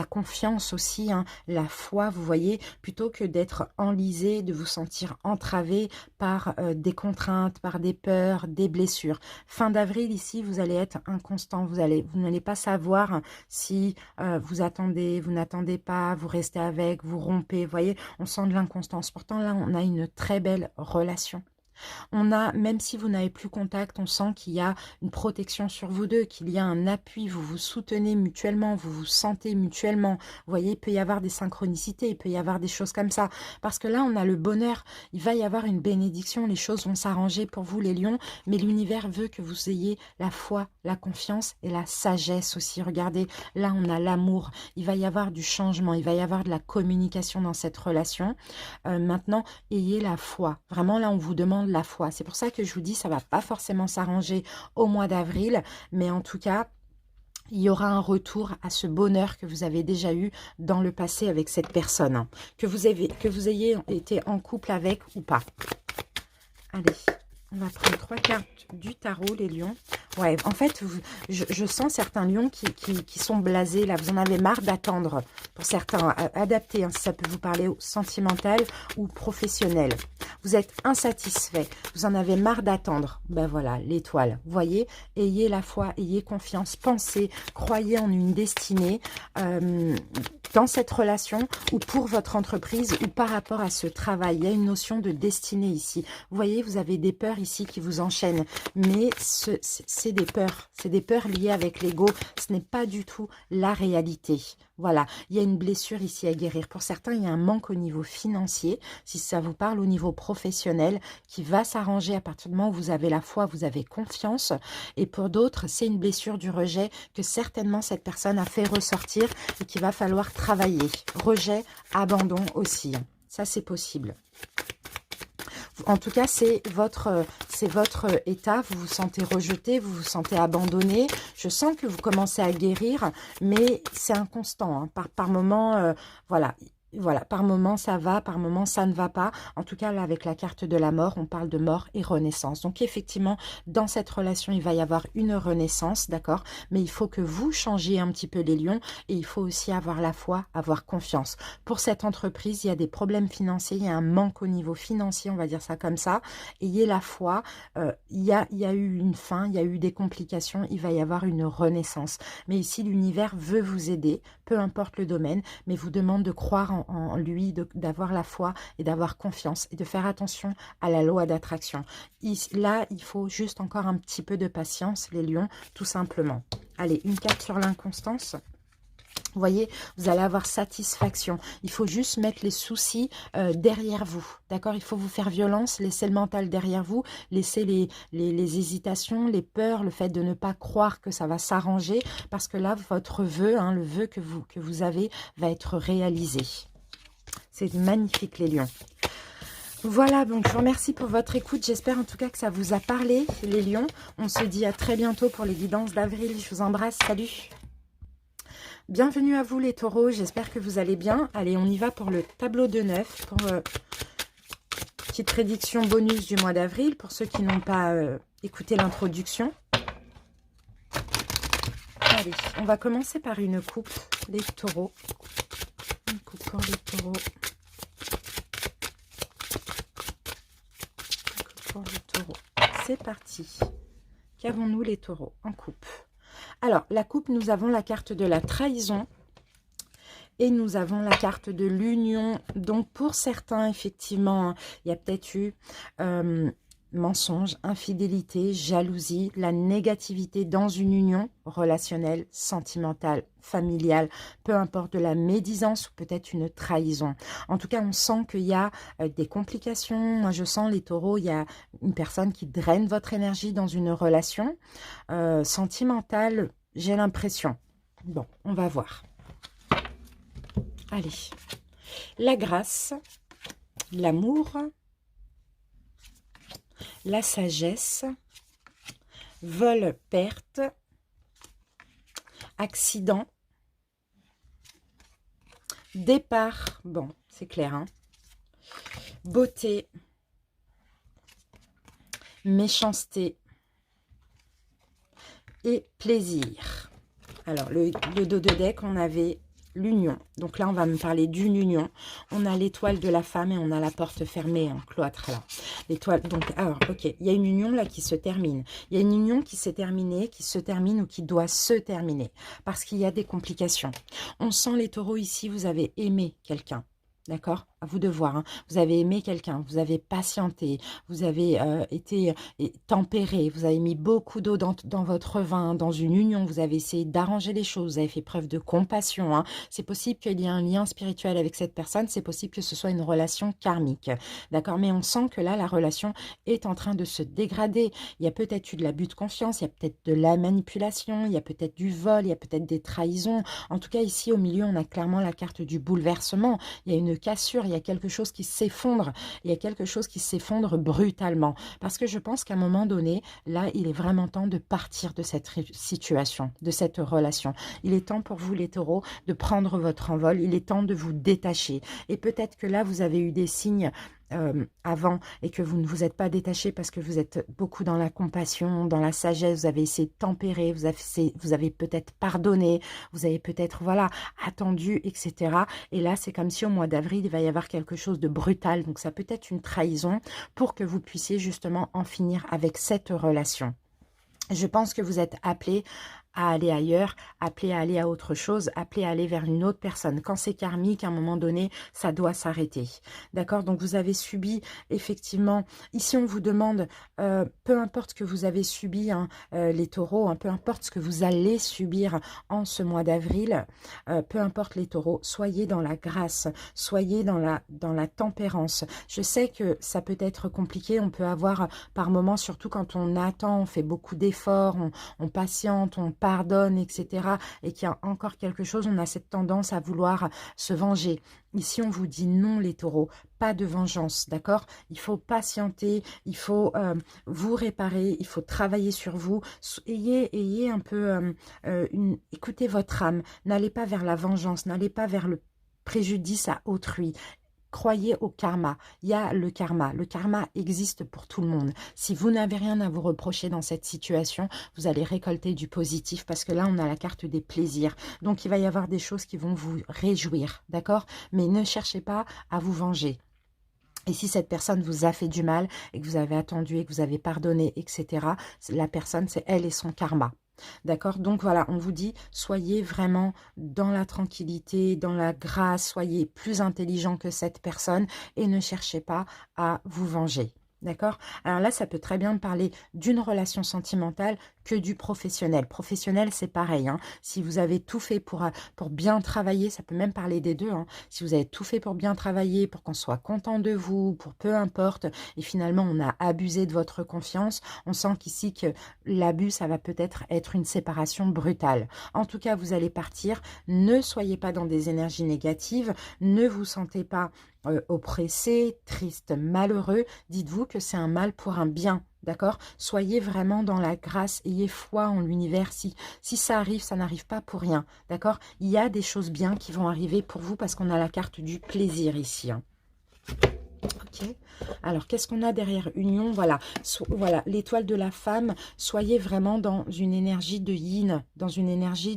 confiance aussi, hein, la foi, vous voyez, plutôt que d'être enlisé, de vous sentir entravé par des contraintes, par des peurs, des blessures. Fin d'avril, ici, vous allez être inconstant, vous n'allez pas savoir si vous attendez, vous n'attendez pas, vous restez avec, vous rompez, vous voyez, on sent de l'inconstance. Pourtant, là, on a une très belle relation. On a, même si vous n'avez plus contact, on sent qu'il y a une protection sur vous deux, qu'il y a un appui, vous vous soutenez mutuellement, vous vous sentez mutuellement. Vous voyez, il peut y avoir des synchronicités, il peut y avoir des choses comme ça. Parce que là, on a le bonheur, il va y avoir une bénédiction, les choses vont s'arranger pour vous les lions, mais l'univers veut que vous ayez la foi, la confiance et la sagesse aussi. Regardez, là, on a l'amour, il va y avoir du changement, il va y avoir de la communication dans cette relation. Maintenant, ayez la foi. Vraiment, là, on vous demande la foi. C'est pour ça que je vous dis, ça va pas forcément s'arranger au mois d'avril, mais en tout cas, il y aura un retour à ce bonheur que vous avez déjà eu dans le passé avec cette personne, que vous ayez été en couple avec ou pas. Allez, on va prendre 3 cartes du tarot, les lions. Ouais, en fait, je sens certains lions qui sont blasés, là. Vous en avez marre d'attendre. Pour certains, adapté, hein, si ça peut vous parler sentimental ou professionnel. Vous êtes insatisfait. Vous en avez marre d'attendre. Ben voilà, l'étoile. Vous voyez, ayez la foi, ayez confiance, pensez, croyez en une destinée dans cette relation ou pour votre entreprise ou par rapport à ce travail. Il y a une notion de destinée ici. Vous voyez, vous avez des peurs ici qui vous enchaînent, mais c'est des peurs liées avec l'ego, ce n'est pas du tout la réalité. Voilà, il y a une blessure ici à guérir. Pour certains, il y a un manque au niveau financier, si ça vous parle au niveau professionnel, qui va s'arranger à partir du moment où vous avez la foi, vous avez confiance. Et pour d'autres, c'est une blessure du rejet que certainement cette personne a fait ressortir et qu'il va falloir travailler. Rejet, abandon aussi. Ça, c'est possible. En tout cas, c'est votre état. Vous vous sentez rejeté, vous vous sentez abandonné. Je sens que vous commencez à guérir, mais c'est inconstant. Hein. Par moment, voilà. Voilà, par moment ça va, par moment ça ne va pas. En tout cas, là, avec la carte de la mort, on parle de mort et renaissance. Donc, effectivement, dans cette relation, il va y avoir une renaissance, d'accord? Mais il faut que vous changiez un petit peu les lions et il faut aussi avoir la foi, avoir confiance. Pour cette entreprise, il y a des problèmes financiers, il y a un manque au niveau financier, on va dire ça comme ça. Ayez la foi, il y a eu une fin, il y a eu des complications, il va y avoir une renaissance. Mais ici, l'univers veut vous aider, peu importe le domaine, mais vous demande de croire en lui, d'avoir la foi et d'avoir confiance et de faire attention à la loi d'attraction. Là, il faut juste encore un petit peu de patience, les lions, tout simplement. Allez, une carte sur l'inconstance. Vous voyez, vous allez avoir satisfaction. Il faut juste mettre les soucis derrière vous. D'accord? Il faut vous faire violence, laisser le mental derrière vous, laisser les hésitations, les peurs, le fait de ne pas croire que ça va s'arranger. Parce que là, votre vœu, hein, le vœu que vous avez, va être réalisé. C'est magnifique, les lions. Voilà, donc je vous remercie pour votre écoute. J'espère en tout cas que ça vous a parlé, les lions. On se dit à très bientôt pour les guidances d'avril. Je vous embrasse. Salut! Bienvenue à vous les taureaux, j'espère que vous allez bien. Allez, on y va pour le tableau de 9, pour petite prédiction bonus du mois d'avril, pour ceux qui n'ont pas écouté l'introduction. Allez, on va commencer par une coupe, les taureaux. Une coupe pour les taureaux. Une coupe pour les taureaux. C'est parti. Qu'avons-nous les taureaux en coupe? Alors, la coupe, nous avons la carte de la trahison et nous avons la carte de l'union. Donc, pour certains, effectivement, il y a peut-être eu mensonge, infidélité, jalousie, la négativité dans une union relationnelle, sentimentale, familiale, peu importe, de la médisance ou peut-être une trahison. En tout cas, on sent qu'il y a des complications. Moi, je sens, les taureaux, il y a une personne qui draine votre énergie dans une relation sentimentale, j'ai l'impression. Bon, on va voir. Allez. La grâce, l'amour, la sagesse, vol, perte, accident, départ, bon, c'est clair, hein, beauté, méchanceté et plaisir. Alors, le dos de deck, on avait l'union. Donc là, on va me parler d'une union. On a l'étoile de la femme et on a la porte fermée en cloître là. L'étoile, donc, alors, ok, il y a une union là qui se termine. Il y a une union qui s'est terminée, qui se termine ou qui doit se terminer parce qu'il y a des complications. On sent, les taureaux, ici, vous avez aimé quelqu'un. D'accord? À vous de voir. Hein. Vous avez aimé quelqu'un, vous avez patienté, vous avez été tempéré, vous avez mis beaucoup d'eau dans votre vin, dans une union, vous avez essayé d'arranger les choses, vous avez fait preuve de compassion. Hein. C'est possible qu'il y ait un lien spirituel avec cette personne, c'est possible que ce soit une relation karmique. D'accord? Mais on sent que là, la relation est en train de se dégrader. Il y a peut-être eu de l'abus de confiance, il y a peut-être de la manipulation, il y a peut-être du vol, il y a peut-être des trahisons. En tout cas, ici, au milieu, on a clairement la carte du bouleversement. Il y a une cassure, il y a quelque chose qui s'effondre, il y a quelque chose qui s'effondre brutalement. Parce que je pense qu'à un moment donné, là, il est vraiment temps de partir de cette situation, de cette relation. Il est temps pour vous, les taureaux, de prendre votre envol. Il est temps de vous détacher. Et peut-être que là, vous avez eu des signes avant et que vous ne vous êtes pas détaché parce que vous êtes beaucoup dans la compassion, dans la sagesse, vous avez essayé de tempérer, vous avez peut-être pardonné, vous avez peut-être, voilà, attendu, etc. Et là, c'est comme si au mois d'avril, il va y avoir quelque chose de brutal. Donc, ça peut être une trahison pour que vous puissiez justement en finir avec cette relation. Je pense que vous êtes appelé à aller ailleurs, appelé à aller à autre chose, appelé à aller vers une autre personne. Quand c'est karmique, à un moment donné, ça doit s'arrêter. D'accord? Donc, vous avez subi, effectivement, ici, on vous demande, peu importe ce que vous avez subi, hein, les taureaux, hein, peu importe ce que vous allez subir en ce mois d'avril, peu importe les taureaux, soyez dans la grâce, soyez dans la tempérance. Je sais que ça peut être compliqué, on peut avoir par moments, surtout quand on attend, on fait beaucoup d'efforts, on patiente, on pardonne, etc., et qu'il y a encore quelque chose, on a cette tendance à vouloir se venger. Ici, on vous dit non, les taureaux, pas de vengeance, d'accord? Il faut patienter, il faut vous réparer, il faut travailler sur vous. Ayez un peu, écoutez votre âme, n'allez pas vers la vengeance, n'allez pas vers le préjudice à autrui. Croyez au karma. Il y a le karma. Le karma existe pour tout le monde. Si vous n'avez rien à vous reprocher dans cette situation, vous allez récolter du positif parce que là, on a la carte des plaisirs. Donc, il va y avoir des choses qui vont vous réjouir, d'accord? Mais ne cherchez pas à vous venger. Et si cette personne vous a fait du mal et que vous avez attendu et que vous avez pardonné, etc., la personne, c'est elle et son karma. D'accord? Donc voilà, on vous dit, soyez vraiment dans la tranquillité, dans la grâce, soyez plus intelligent que cette personne et ne cherchez pas à vous venger. D'accord? Alors là, ça peut très bien parler d'une relation sentimentale que du professionnel. Professionnel, c'est pareil. Hein. Si vous avez tout fait pour bien travailler, ça peut même parler des deux. Hein. Si vous avez tout fait pour bien travailler, pour qu'on soit content de vous, pour peu importe, et finalement, on a abusé de votre confiance, on sent qu'ici que l'abus, ça va peut-être être une séparation brutale. En tout cas, vous allez partir. Ne soyez pas dans des énergies négatives. Ne vous sentez pas oppressé, triste, malheureux. Dites-vous que c'est un mal pour un bien. D'accord? Soyez vraiment dans la grâce, ayez foi en l'univers. Si ça arrive, ça n'arrive pas pour rien. D'accord? Il y a des choses bien qui vont arriver pour vous parce qu'on a la carte du plaisir ici. Hein. Ok. Alors, qu'est-ce qu'on a derrière union? Voilà, voilà l'étoile de la femme. Soyez vraiment dans une énergie de yin, dans une énergie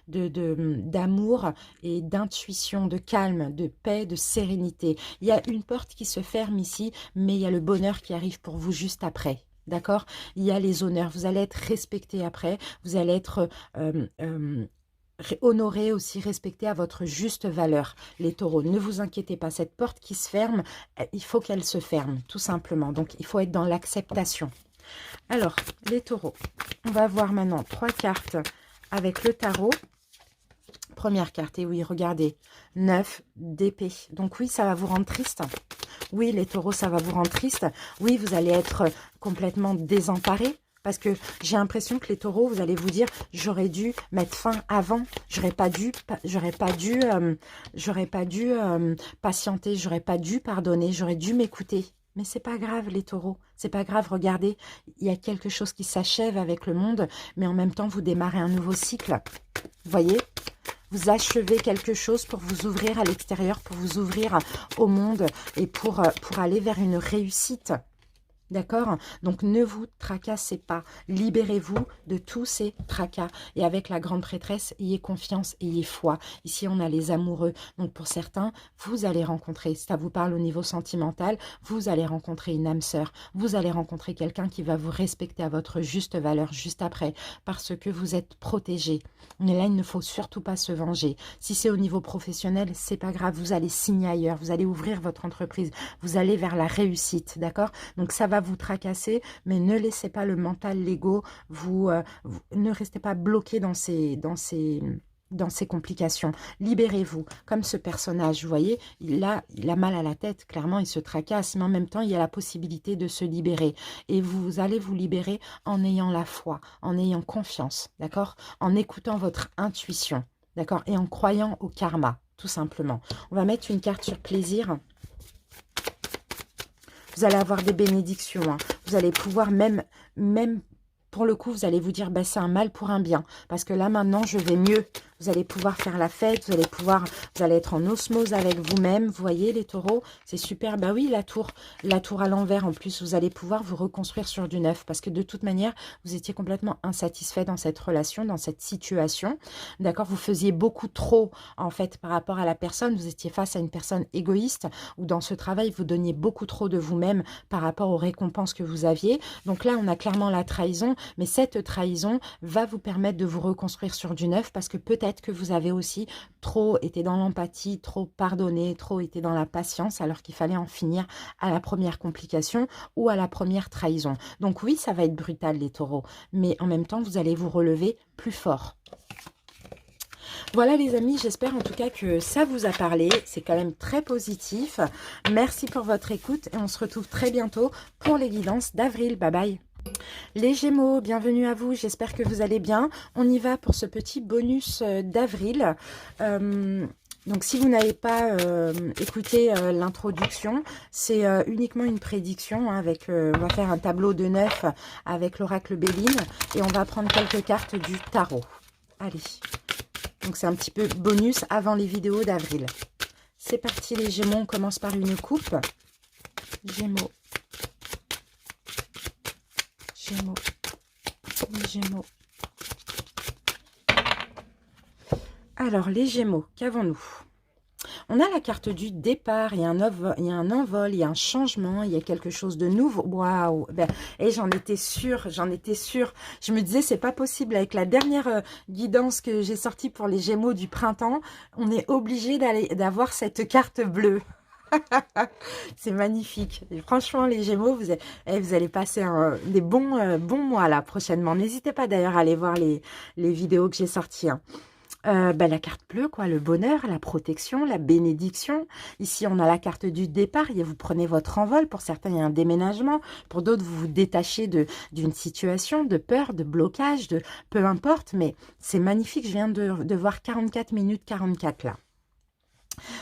d'amour et d'intuition, de calme, de paix, de sérénité. Il y a une porte qui se ferme ici, mais il y a le bonheur qui arrive pour vous juste après. D'accord? Il y a les honneurs. Vous allez être respecté après. Vous allez être honoré aussi, respecté à votre juste valeur, les taureaux. Ne vous inquiétez pas, cette porte qui se ferme, il faut qu'elle se ferme, tout simplement. Donc, il faut être dans l'acceptation. Alors, les taureaux, on va voir maintenant 3 cartes avec le tarot. Première carte, et oui, regardez, 9 d'épée. Donc oui, ça va vous rendre triste. Oui, les taureaux, ça va vous rendre triste. Oui, vous allez être complètement désemparés. Parce que j'ai l'impression que les taureaux, vous allez vous dire, j'aurais dû mettre fin avant, j'aurais pas dû patienter, j'aurais pas dû pardonner, j'aurais dû m'écouter. Mais c'est pas grave les taureaux, c'est pas grave, regardez, il y a quelque chose qui s'achève avec le monde, mais en même temps vous démarrez un nouveau cycle. Vous voyez ? Vous achevez quelque chose pour vous ouvrir à l'extérieur, pour vous ouvrir au monde et pour aller vers une réussite. D'accord? Donc, ne vous tracassez pas. Libérez-vous de tous ces tracas. Et avec la grande prêtresse, ayez confiance, ayez foi. Ici, on a les amoureux. Donc, pour certains, vous allez rencontrer, si ça vous parle au niveau sentimental, vous allez rencontrer une âme sœur. Vous allez rencontrer quelqu'un qui va vous respecter à votre juste valeur juste après. Parce que vous êtes protégé. Mais là, il ne faut surtout pas se venger. Si c'est au niveau professionnel, c'est pas grave. Vous allez signer ailleurs. Vous allez ouvrir votre entreprise. Vous allez vers la réussite. D'accord? Donc, ça va vous tracasser, mais ne laissez pas le mental, l'ego, ne restez pas bloqué dans ces complications. Libérez-vous, comme ce personnage, vous voyez, il a mal à la tête, clairement, il se tracasse, mais en même temps, il y a la possibilité de se libérer. Et vous allez vous libérer en ayant la foi, en ayant confiance, d'accord? En écoutant votre intuition, d'accord? Et en croyant au karma, tout simplement. On va mettre une carte sur plaisir. Vous allez avoir des bénédictions. Hein. Vous allez pouvoir même pour le coup, vous allez vous dire, bah, c'est un mal pour un bien. Parce que là, maintenant, je vais mieux. Vous allez pouvoir faire la fête. Vous allez être en osmose avec vous-même. Vous voyez, les taureaux, c'est super. Bah oui, la tour à l'envers. En plus, vous allez pouvoir vous reconstruire sur du neuf. Parce que de toute manière, vous étiez complètement insatisfait dans cette relation, dans cette situation. D'accord? Vous faisiez beaucoup trop, en fait, par rapport à la personne. Vous étiez face à une personne égoïste. Ou dans ce travail, vous donniez beaucoup trop de vous-même par rapport aux récompenses que vous aviez. Donc là, on a clairement la trahison. Mais cette trahison va vous permettre de vous reconstruire sur du neuf parce que peut-être que vous avez aussi trop été dans l'empathie, trop pardonné, trop été dans la patience alors qu'il fallait en finir à la première complication ou à la première trahison. Donc oui, ça va être brutal les taureaux, mais en même temps, vous allez vous relever plus fort. Voilà les amis, j'espère en tout cas que ça vous a parlé. C'est quand même très positif. Merci pour votre écoute et on se retrouve très bientôt pour les guidances d'avril. Bye bye. Les Gémeaux, bienvenue à vous, j'espère que vous allez bien. On y va pour ce petit bonus d'avril. Donc si vous n'avez pas écouté l'introduction, c'est uniquement une prédiction, hein, avec, on va faire un tableau de 9 avec l'oracle Béline et on va prendre quelques cartes du tarot. Allez, donc c'est un petit peu bonus avant les vidéos d'avril. C'est parti les Gémeaux, on commence par une coupe. Gémeaux. Gémeaux, les Gémeaux. Alors, les Gémeaux, qu'avons-nous? On a la carte du départ, il y a un envol, il y a un changement, il y a quelque chose de nouveau. Waouh! Ben, et j'en étais sûre, j'en étais sûre. Je me disais, c'est pas possible. Avec la dernière guidance que j'ai sortie pour les Gémeaux du printemps, on est obligé d'avoir cette carte bleue. C'est magnifique. Et franchement, les Gémeaux, vous allez passer des bons mois là prochainement. N'hésitez pas d'ailleurs à aller voir les vidéos que j'ai sorties, hein. Ben, la carte bleue, quoi, le bonheur, la protection, la bénédiction. Ici, on a la carte du départ. Vous prenez votre envol. Pour certains, il y a un déménagement. Pour d'autres, vous vous détachez d'une situation, de peur, de blocage, de peu importe. Mais c'est magnifique. Je viens de voir 44 minutes 44 là.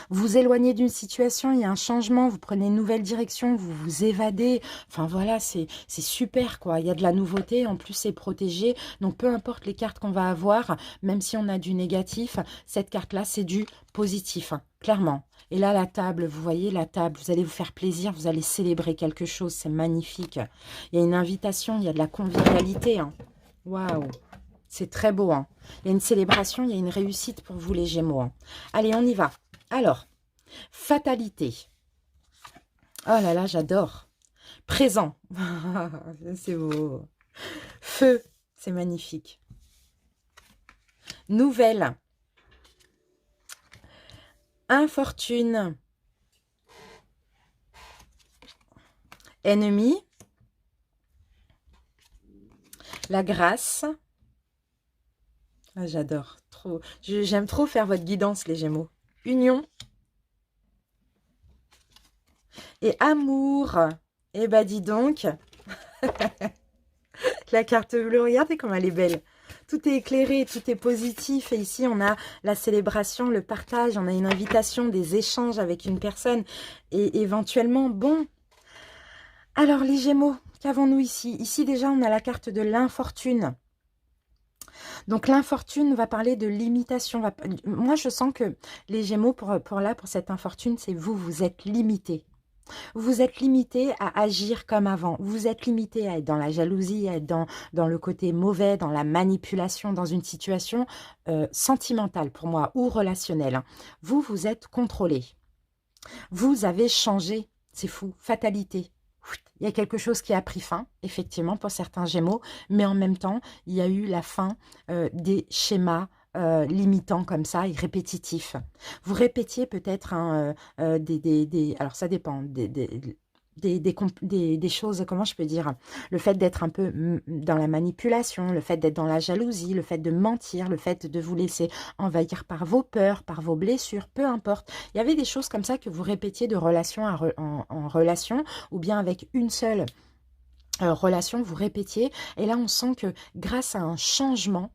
Vous vous éloignez d'une situation, il y a un changement, vous prenez une nouvelle direction, vous vous évadez. Enfin voilà, c'est super quoi. Il y a de la nouveauté, en plus c'est protégé. Donc peu importe les cartes qu'on va avoir, même si on a du négatif, cette carte-là c'est du positif, hein, clairement. Et là la table, vous voyez la table, vous allez vous faire plaisir, vous allez célébrer quelque chose, c'est magnifique. Il y a une invitation, il y a de la convivialité, hein. Waouh, c'est très beau, hein. Il y a une célébration, il y a une réussite pour vous les Gémeaux, hein. Allez, on y va. Alors, fatalité. Oh là là, j'adore. Présent. C'est beau. Feu. C'est magnifique. Nouvelle. Infortune. Ennemi. La grâce. Ah, j'adore. Trop. J'aime trop faire votre guidance, les Gémeaux. Union. Et amour. Eh ben, dis donc. La carte bleue, regardez comme elle est belle. Tout est éclairé, tout est positif. Et ici, on a la célébration, le partage. On a une invitation, des échanges avec une personne. Et éventuellement, bon. Alors, les Gémeaux, qu'avons-nous ici? Ici, déjà, on a la carte de l'infortune. Donc, l'infortune va parler de limitation. Moi, je sens que les Gémeaux, pour cette infortune, c'est vous, vous êtes limités. Vous êtes limité à agir comme avant. Vous êtes limité à être dans la jalousie, à être dans le côté mauvais, dans la manipulation, dans une situation sentimentale pour moi ou relationnelle, hein. Vous, vous êtes contrôlé. Vous avez changé. C'est fou. Fatalité. Il y a quelque chose qui a pris fin, effectivement, pour certains Gémeaux, mais en même temps, il y a eu la fin des schémas limitants comme ça et répétitifs. Vous répétiez peut-être alors ça dépend, des choses, comment je peux dire, le fait d'être un peu dans la manipulation, le fait d'être dans la jalousie, le fait de mentir, le fait de vous laisser envahir par vos peurs, par vos blessures, peu importe. Il y avait des choses comme ça que vous répétiez de relation en relation, ou bien avec une seule relation, vous répétiez. Et là, on sent que grâce à un changement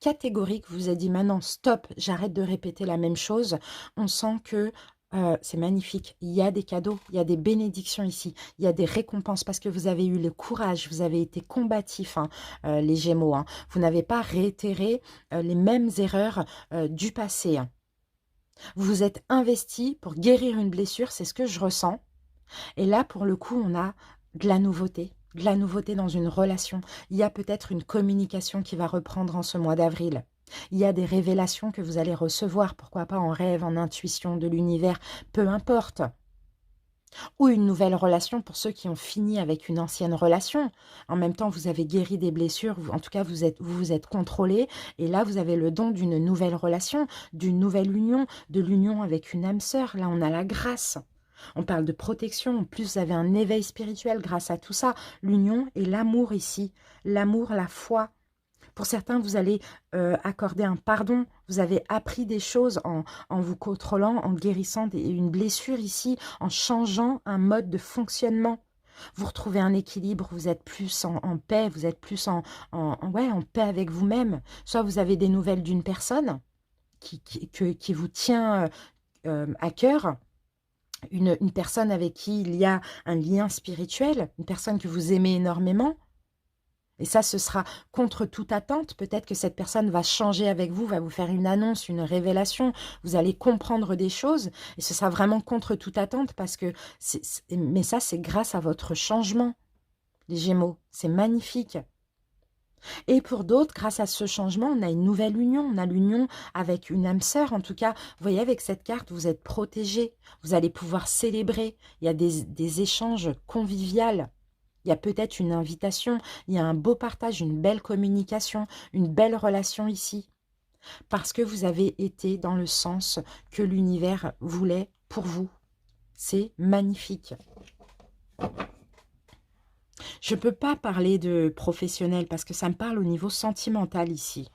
catégorique, vous avez dit maintenant stop, j'arrête de répéter la même chose. On sent que c'est magnifique. Il y a des cadeaux, il y a des bénédictions ici, il y a des récompenses parce que vous avez eu le courage, vous avez été combatif, hein, les Gémeaux, hein. Vous n'avez pas réitéré les mêmes erreurs du passé, hein. Vous vous êtes investi pour guérir une blessure, c'est ce que je ressens. Et là, pour le coup, on a de la nouveauté dans une relation. Il y a peut-être une communication qui va reprendre en ce mois d'avril. Il y a des révélations que vous allez recevoir, pourquoi pas en rêve, en intuition de l'univers, peu importe. Ou une nouvelle relation pour ceux qui ont fini avec une ancienne relation. En même temps, vous avez guéri des blessures, en tout cas, vous vous êtes contrôlé. Et là, vous avez le don d'une nouvelle relation, d'une nouvelle union, de l'union avec une âme sœur. Là, on a la grâce. On parle de protection, en plus vous avez un éveil spirituel grâce à tout ça. L'union et l'amour ici, l'amour, la foi. Pour certains, vous allez accorder un pardon. Vous avez appris des choses en vous contrôlant, en guérissant une blessure ici, en changeant un mode de fonctionnement. Vous retrouvez un équilibre, vous êtes plus en paix, vous êtes plus ouais, en paix avec vous-même. Soit vous avez des nouvelles d'une personne qui vous tient à cœur, une personne avec qui il y a un lien spirituel, une personne que vous aimez énormément. Et ça, ce sera contre toute attente. Peut-être que cette personne va changer avec vous, va vous faire une annonce, une révélation. Vous allez comprendre des choses et ce sera vraiment contre toute attente parce que... Mais ça, c'est grâce à votre changement, les Gémeaux. C'est magnifique. Et pour d'autres, grâce à ce changement, on a une nouvelle union. On a l'union avec une âme sœur. En tout cas, vous voyez, avec cette carte, vous êtes protégés. Vous allez pouvoir célébrer. Il y a des échanges conviviaux. Il y a peut-être une invitation, il y a un beau partage, une belle communication, une belle relation ici. Parce que vous avez été dans le sens que l'univers voulait pour vous. C'est magnifique. Je ne peux pas parler de professionnel parce que ça me parle au niveau sentimental ici.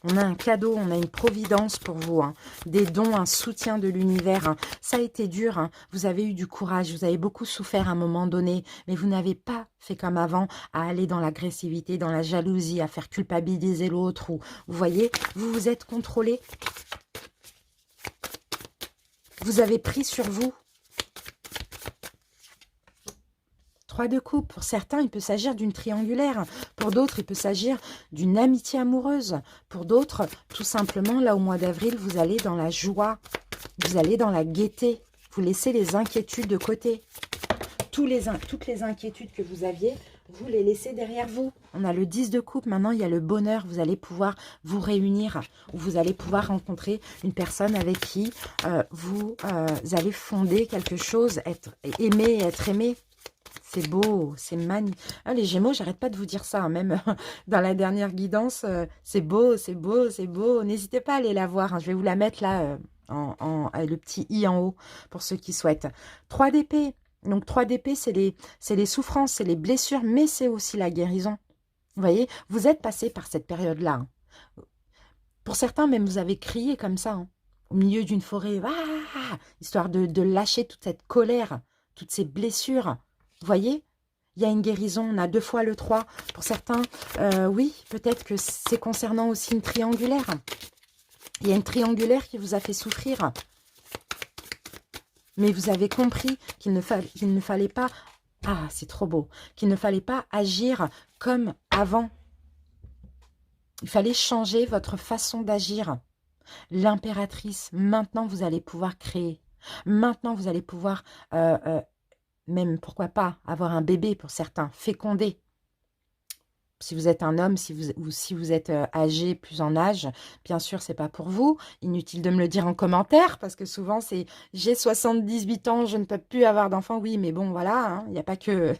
On a un cadeau, on a une providence pour vous, hein. Des dons, un soutien de l'univers. Hein. Ça a été dur, hein. Vous avez eu du courage, vous avez beaucoup souffert à un moment donné, mais vous n'avez pas fait comme avant à aller dans l'agressivité, dans la jalousie, à faire culpabiliser l'autre. Ou vous voyez, vous vous êtes contrôlé. Vous avez pris sur vous. 3 de coupe. Pour certains, il peut s'agir d'une triangulaire. Pour d'autres, il peut s'agir d'une amitié amoureuse. Pour d'autres, tout simplement, là, au mois d'avril, vous allez dans la joie. Vous allez dans la gaieté. Vous laissez les inquiétudes de côté. Toutes les inquiétudes que vous aviez, vous les laissez derrière vous. On a le 10 de coupe. Maintenant, il y a le bonheur. Vous allez pouvoir vous réunir. Ou vous allez pouvoir rencontrer une personne avec qui vous allez fonder quelque chose, être aimé, être aimé. C'est beau, c'est magnifique. Ah, les Gémeaux, j'arrête pas de vous dire ça, hein, même dans la dernière guidance. C'est beau, c'est beau, c'est beau. N'hésitez pas à aller la voir. Hein, je vais vous la mettre là, le petit i en haut, pour ceux qui souhaitent. 3 d'épée. Donc 3 d'épée, c'est les souffrances, c'est les blessures, mais c'est aussi la guérison. Vous voyez, vous êtes passé par cette période-là. Hein. Pour certains, même, vous avez crié comme ça, hein, au milieu d'une forêt, ah, histoire de lâcher toute cette colère, toutes ces blessures. Vous voyez, il y a une guérison, on a 2 fois le 3. Pour certains, oui, peut-être que c'est concernant aussi une triangulaire. Il y a une triangulaire qui vous a fait souffrir. Mais vous avez compris qu'il ne fallait pas... Ah, c'est trop beau. Qu'il ne fallait pas agir comme avant. Il fallait changer votre façon d'agir. L'impératrice, maintenant vous allez pouvoir créer. Maintenant vous allez pouvoir... même, pourquoi pas, avoir un bébé pour certains, féconder. Si vous êtes un homme, si vous êtes âgé, plus en âge, bien sûr, c'est pas pour vous. Inutile de me le dire en commentaire, parce que souvent, c'est « j'ai 78 ans, je ne peux plus avoir d'enfant ». Oui, mais bon, voilà, hein, il n'y a pas que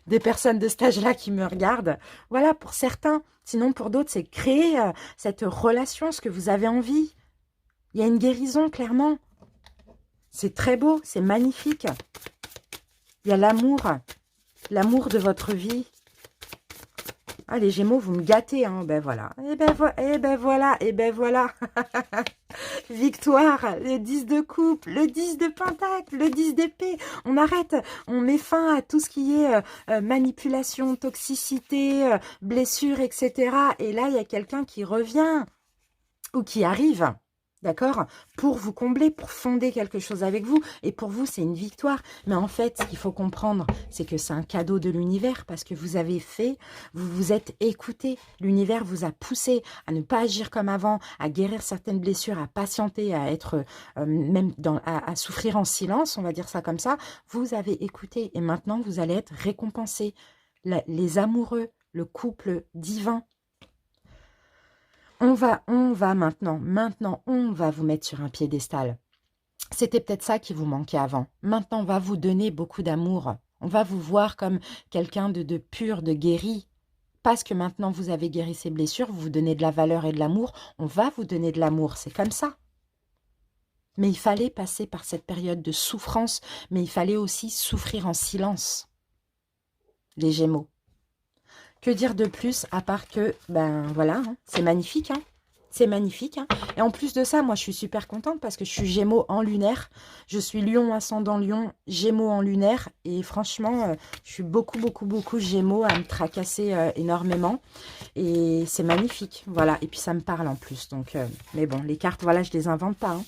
des personnes de cet âge-là qui me regardent. Voilà, pour certains. Sinon, pour d'autres, c'est créer cette relation, ce que vous avez envie. Il y a une guérison, clairement. C'est très beau, c'est magnifique. Il y a l'amour de votre vie. Ah, les Gémeaux, vous me gâtez, hein. Ben voilà. Et ben voilà, et ben voilà. Victoire, le 10 de coupe, le 10 de pentacle, le 10 d'épée. On arrête, on met fin à tout ce qui est manipulation, toxicité, blessure, etc. Et là, il y a quelqu'un qui revient ou qui arrive. D'accord? Pour vous combler, pour fonder quelque chose avec vous. Et pour vous, c'est une victoire. Mais en fait, ce qu'il faut comprendre, c'est que c'est un cadeau de l'univers parce que vous avez fait, vous vous êtes écouté. L'univers vous a poussé à ne pas agir comme avant, à guérir certaines blessures, à patienter, à être même à souffrir en silence, on va dire ça comme ça. Vous avez écouté et maintenant, vous allez être récompensé. Les amoureux, le couple divin. On va maintenant, on va vous mettre sur un piédestal. C'était peut-être ça qui vous manquait avant. Maintenant, on va vous donner beaucoup d'amour. On va vous voir comme quelqu'un de pur, de guéri. Parce que maintenant, vous avez guéri ces blessures, vous vous donnez de la valeur et de l'amour. On va vous donner de l'amour, c'est comme ça. Mais il fallait passer par cette période de souffrance, mais il fallait aussi souffrir en silence. Les Gémeaux. Que dire de plus, à part que, ben voilà, hein, c'est magnifique, hein. C'est magnifique, hein. Et en plus de ça, moi, je suis super contente parce que je suis Gémeaux en lunaire. Je suis Lion ascendant Lion, Gémeaux en lunaire. Et franchement, je suis beaucoup, beaucoup, beaucoup Gémeaux à me tracasser énormément. Et c'est magnifique, voilà. Et puis, ça me parle en plus. Donc, mais bon, les cartes, voilà, je les invente pas, hein.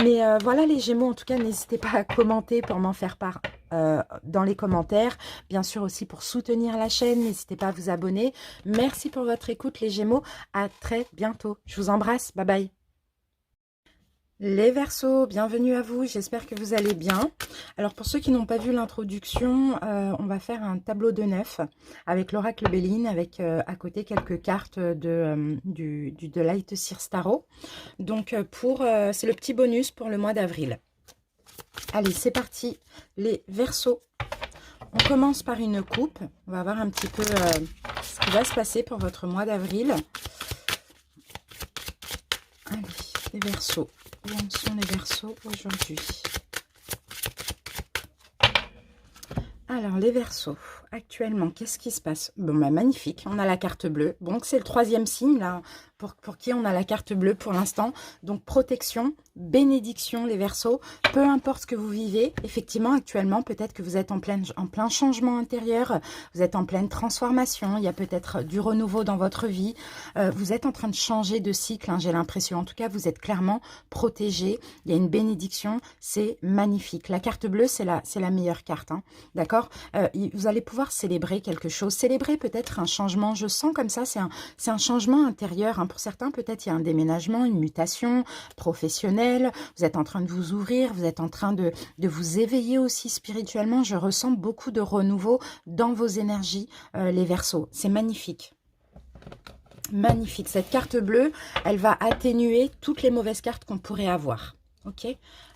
Mais voilà les Gémeaux, en tout cas, n'hésitez pas à commenter pour m'en faire part dans les commentaires. Bien sûr aussi pour soutenir la chaîne, n'hésitez pas à vous abonner. Merci pour votre écoute les Gémeaux, à très bientôt. Je vous embrasse, bye bye. Les Verseaux, bienvenue à vous, j'espère que vous allez bien. Alors pour ceux qui n'ont pas vu l'introduction, on va faire un tableau de 9 avec l'oracle Béline, avec à côté quelques cartes de Light Seer Tarot. Donc c'est le petit bonus pour le mois d'avril. Allez, c'est parti, les Verseaux. On commence par une coupe. On va voir un petit peu ce qui va se passer pour votre mois d'avril. Allez, les Verseaux. Où en sont les Verseaux aujourd'hui? Alors, les Verseaux, actuellement, qu'est-ce qui se passe? Bon, bah, magnifique, on a la carte bleue. Bon, c'est le troisième signe, là, pour qui on a la carte bleue pour l'instant. Donc, protection, bénédiction, les Verseaux. Peu importe ce que vous vivez, effectivement, actuellement, peut-être que vous êtes en plein changement intérieur, vous êtes en pleine transformation, il y a peut-être du renouveau dans votre vie. Vous êtes en train de changer de cycle, hein, j'ai l'impression. En tout cas, vous êtes clairement protégé. Il y a une bénédiction, c'est magnifique. La carte bleue, c'est la meilleure carte, hein, d'accord? Vous allez pouvoir célébrer quelque chose, célébrer peut-être un changement. Je sens comme ça, c'est un changement intérieur, hein. Pour certains, peut-être il y a un déménagement, une mutation professionnelle. Vous êtes en train de vous ouvrir, vous êtes en train de vous éveiller aussi spirituellement. Je ressens beaucoup de renouveau dans vos énergies, les Verseaux. C'est magnifique. Magnifique. Cette carte bleue, elle va atténuer toutes les mauvaises cartes qu'on pourrait avoir. Ok?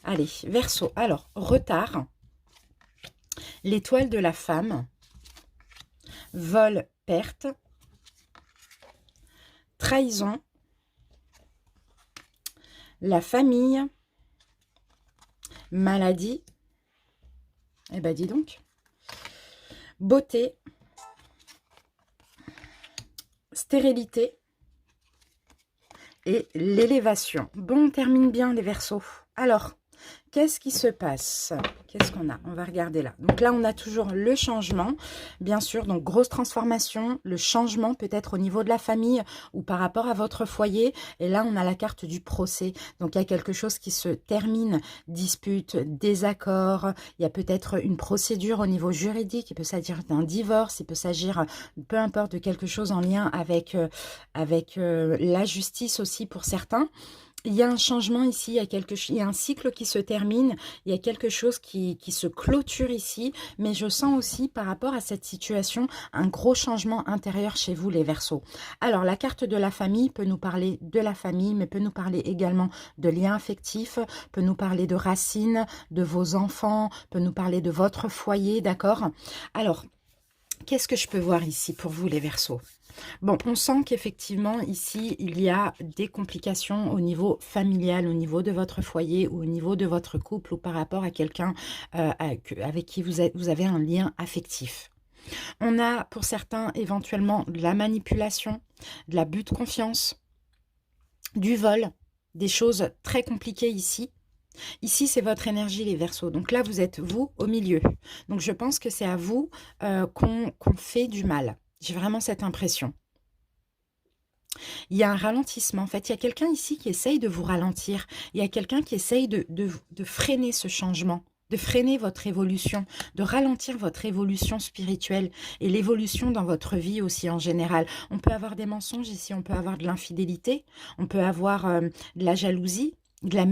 Allez, Verseau. Alors, retard. L'étoile de la femme. Vol, perte. Trahison. La famille. Maladie. Eh ben, dis donc. Beauté. Stérilité. Et l'élévation. Bon, on termine bien les Verseaux. Alors, qu'est-ce qui se passe? Qu'est-ce qu'on a? On va regarder là. Donc là, on a toujours le changement, bien sûr. Donc, grosse transformation, le changement peut-être au niveau de la famille ou par rapport à votre foyer. Et là, on a la carte du procès. Donc, il y a quelque chose qui se termine, dispute, désaccord. Il y a peut-être une procédure au niveau juridique. Il peut s'agir d'un divorce. Il peut s'agir, peu importe, de quelque chose en lien avec la justice aussi pour certains. Il y a un changement ici, il y a un cycle qui se termine, il y a quelque chose qui se clôture ici, mais je sens aussi par rapport à cette situation un gros changement intérieur chez vous les Verseaux. Alors la carte de la famille peut nous parler de la famille, mais peut nous parler également de liens affectifs, peut nous parler de racines, de vos enfants, peut nous parler de votre foyer, d'accord? Alors, qu'est-ce que je peux voir ici pour vous les Verseaux? Bon, on sent qu'effectivement, ici, il y a des complications au niveau familial, au niveau de votre foyer, ou au niveau de votre couple, ou par rapport à quelqu'un avec qui vous avez un lien affectif. On a, pour certains, éventuellement, de la manipulation, de l'abus de confiance, du vol, des choses très compliquées ici. Ici, c'est votre énergie, les Verseaux. Donc là, vous êtes, vous, au milieu. Donc, je pense que c'est à vous qu'on fait du mal. J'ai vraiment cette impression. Il y a un ralentissement. En fait, il y a quelqu'un ici qui essaye de vous ralentir. Il y a quelqu'un qui essaye de freiner ce changement, de freiner votre évolution, de ralentir votre évolution spirituelle et l'évolution dans votre vie aussi en général. On peut avoir des mensonges ici, on peut avoir de l'infidélité, on peut avoir de la jalousie, de la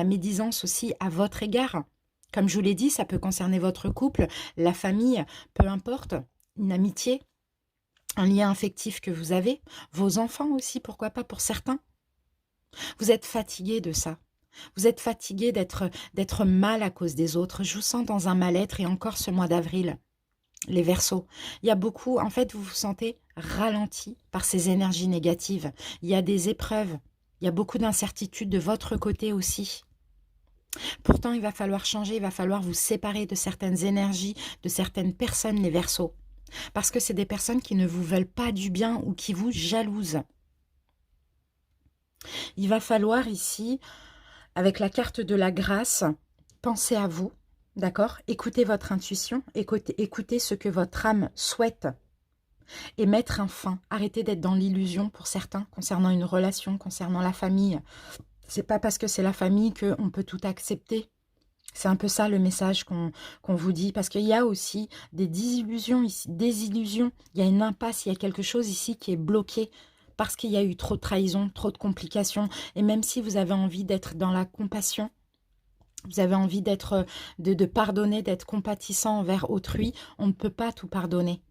médisance aussi à votre égard. Comme je vous l'ai dit, ça peut concerner votre couple, la famille, peu importe, une amitié, un lien affectif que vous avez, vos enfants aussi, pourquoi pas pour certains. Vous êtes fatigué de ça. Vous êtes fatigué d'être mal à cause des autres. Je vous sens dans un mal-être et encore ce mois d'avril. Les Verseaux, il y a beaucoup, en fait, vous vous sentez ralenti par ces énergies négatives. Il y a des épreuves, il y a beaucoup d'incertitudes de votre côté aussi. Pourtant, il va falloir changer, il va falloir vous séparer de certaines énergies, de certaines personnes, les Verseaux. Parce que c'est des personnes qui ne vous veulent pas du bien ou qui vous jalousent. Il va falloir ici, avec la carte de la grâce, penser à vous, d'accord? Écoutez votre intuition, écoutez ce que votre âme souhaite et mettre un fin. Arrêtez d'être dans l'illusion pour certains concernant une relation, concernant la famille. C'est pas parce que c'est la famille qu'on peut tout accepter. C'est un peu ça le message qu'on vous dit, parce qu'il y a aussi des désillusions ici, il y a une impasse, il y a quelque chose ici qui est bloqué, parce qu'il y a eu trop de trahison, trop de complications, et même si vous avez envie d'être dans la compassion, vous avez envie d'être, de pardonner, d'être compatissant envers autrui, on ne peut pas tout pardonner.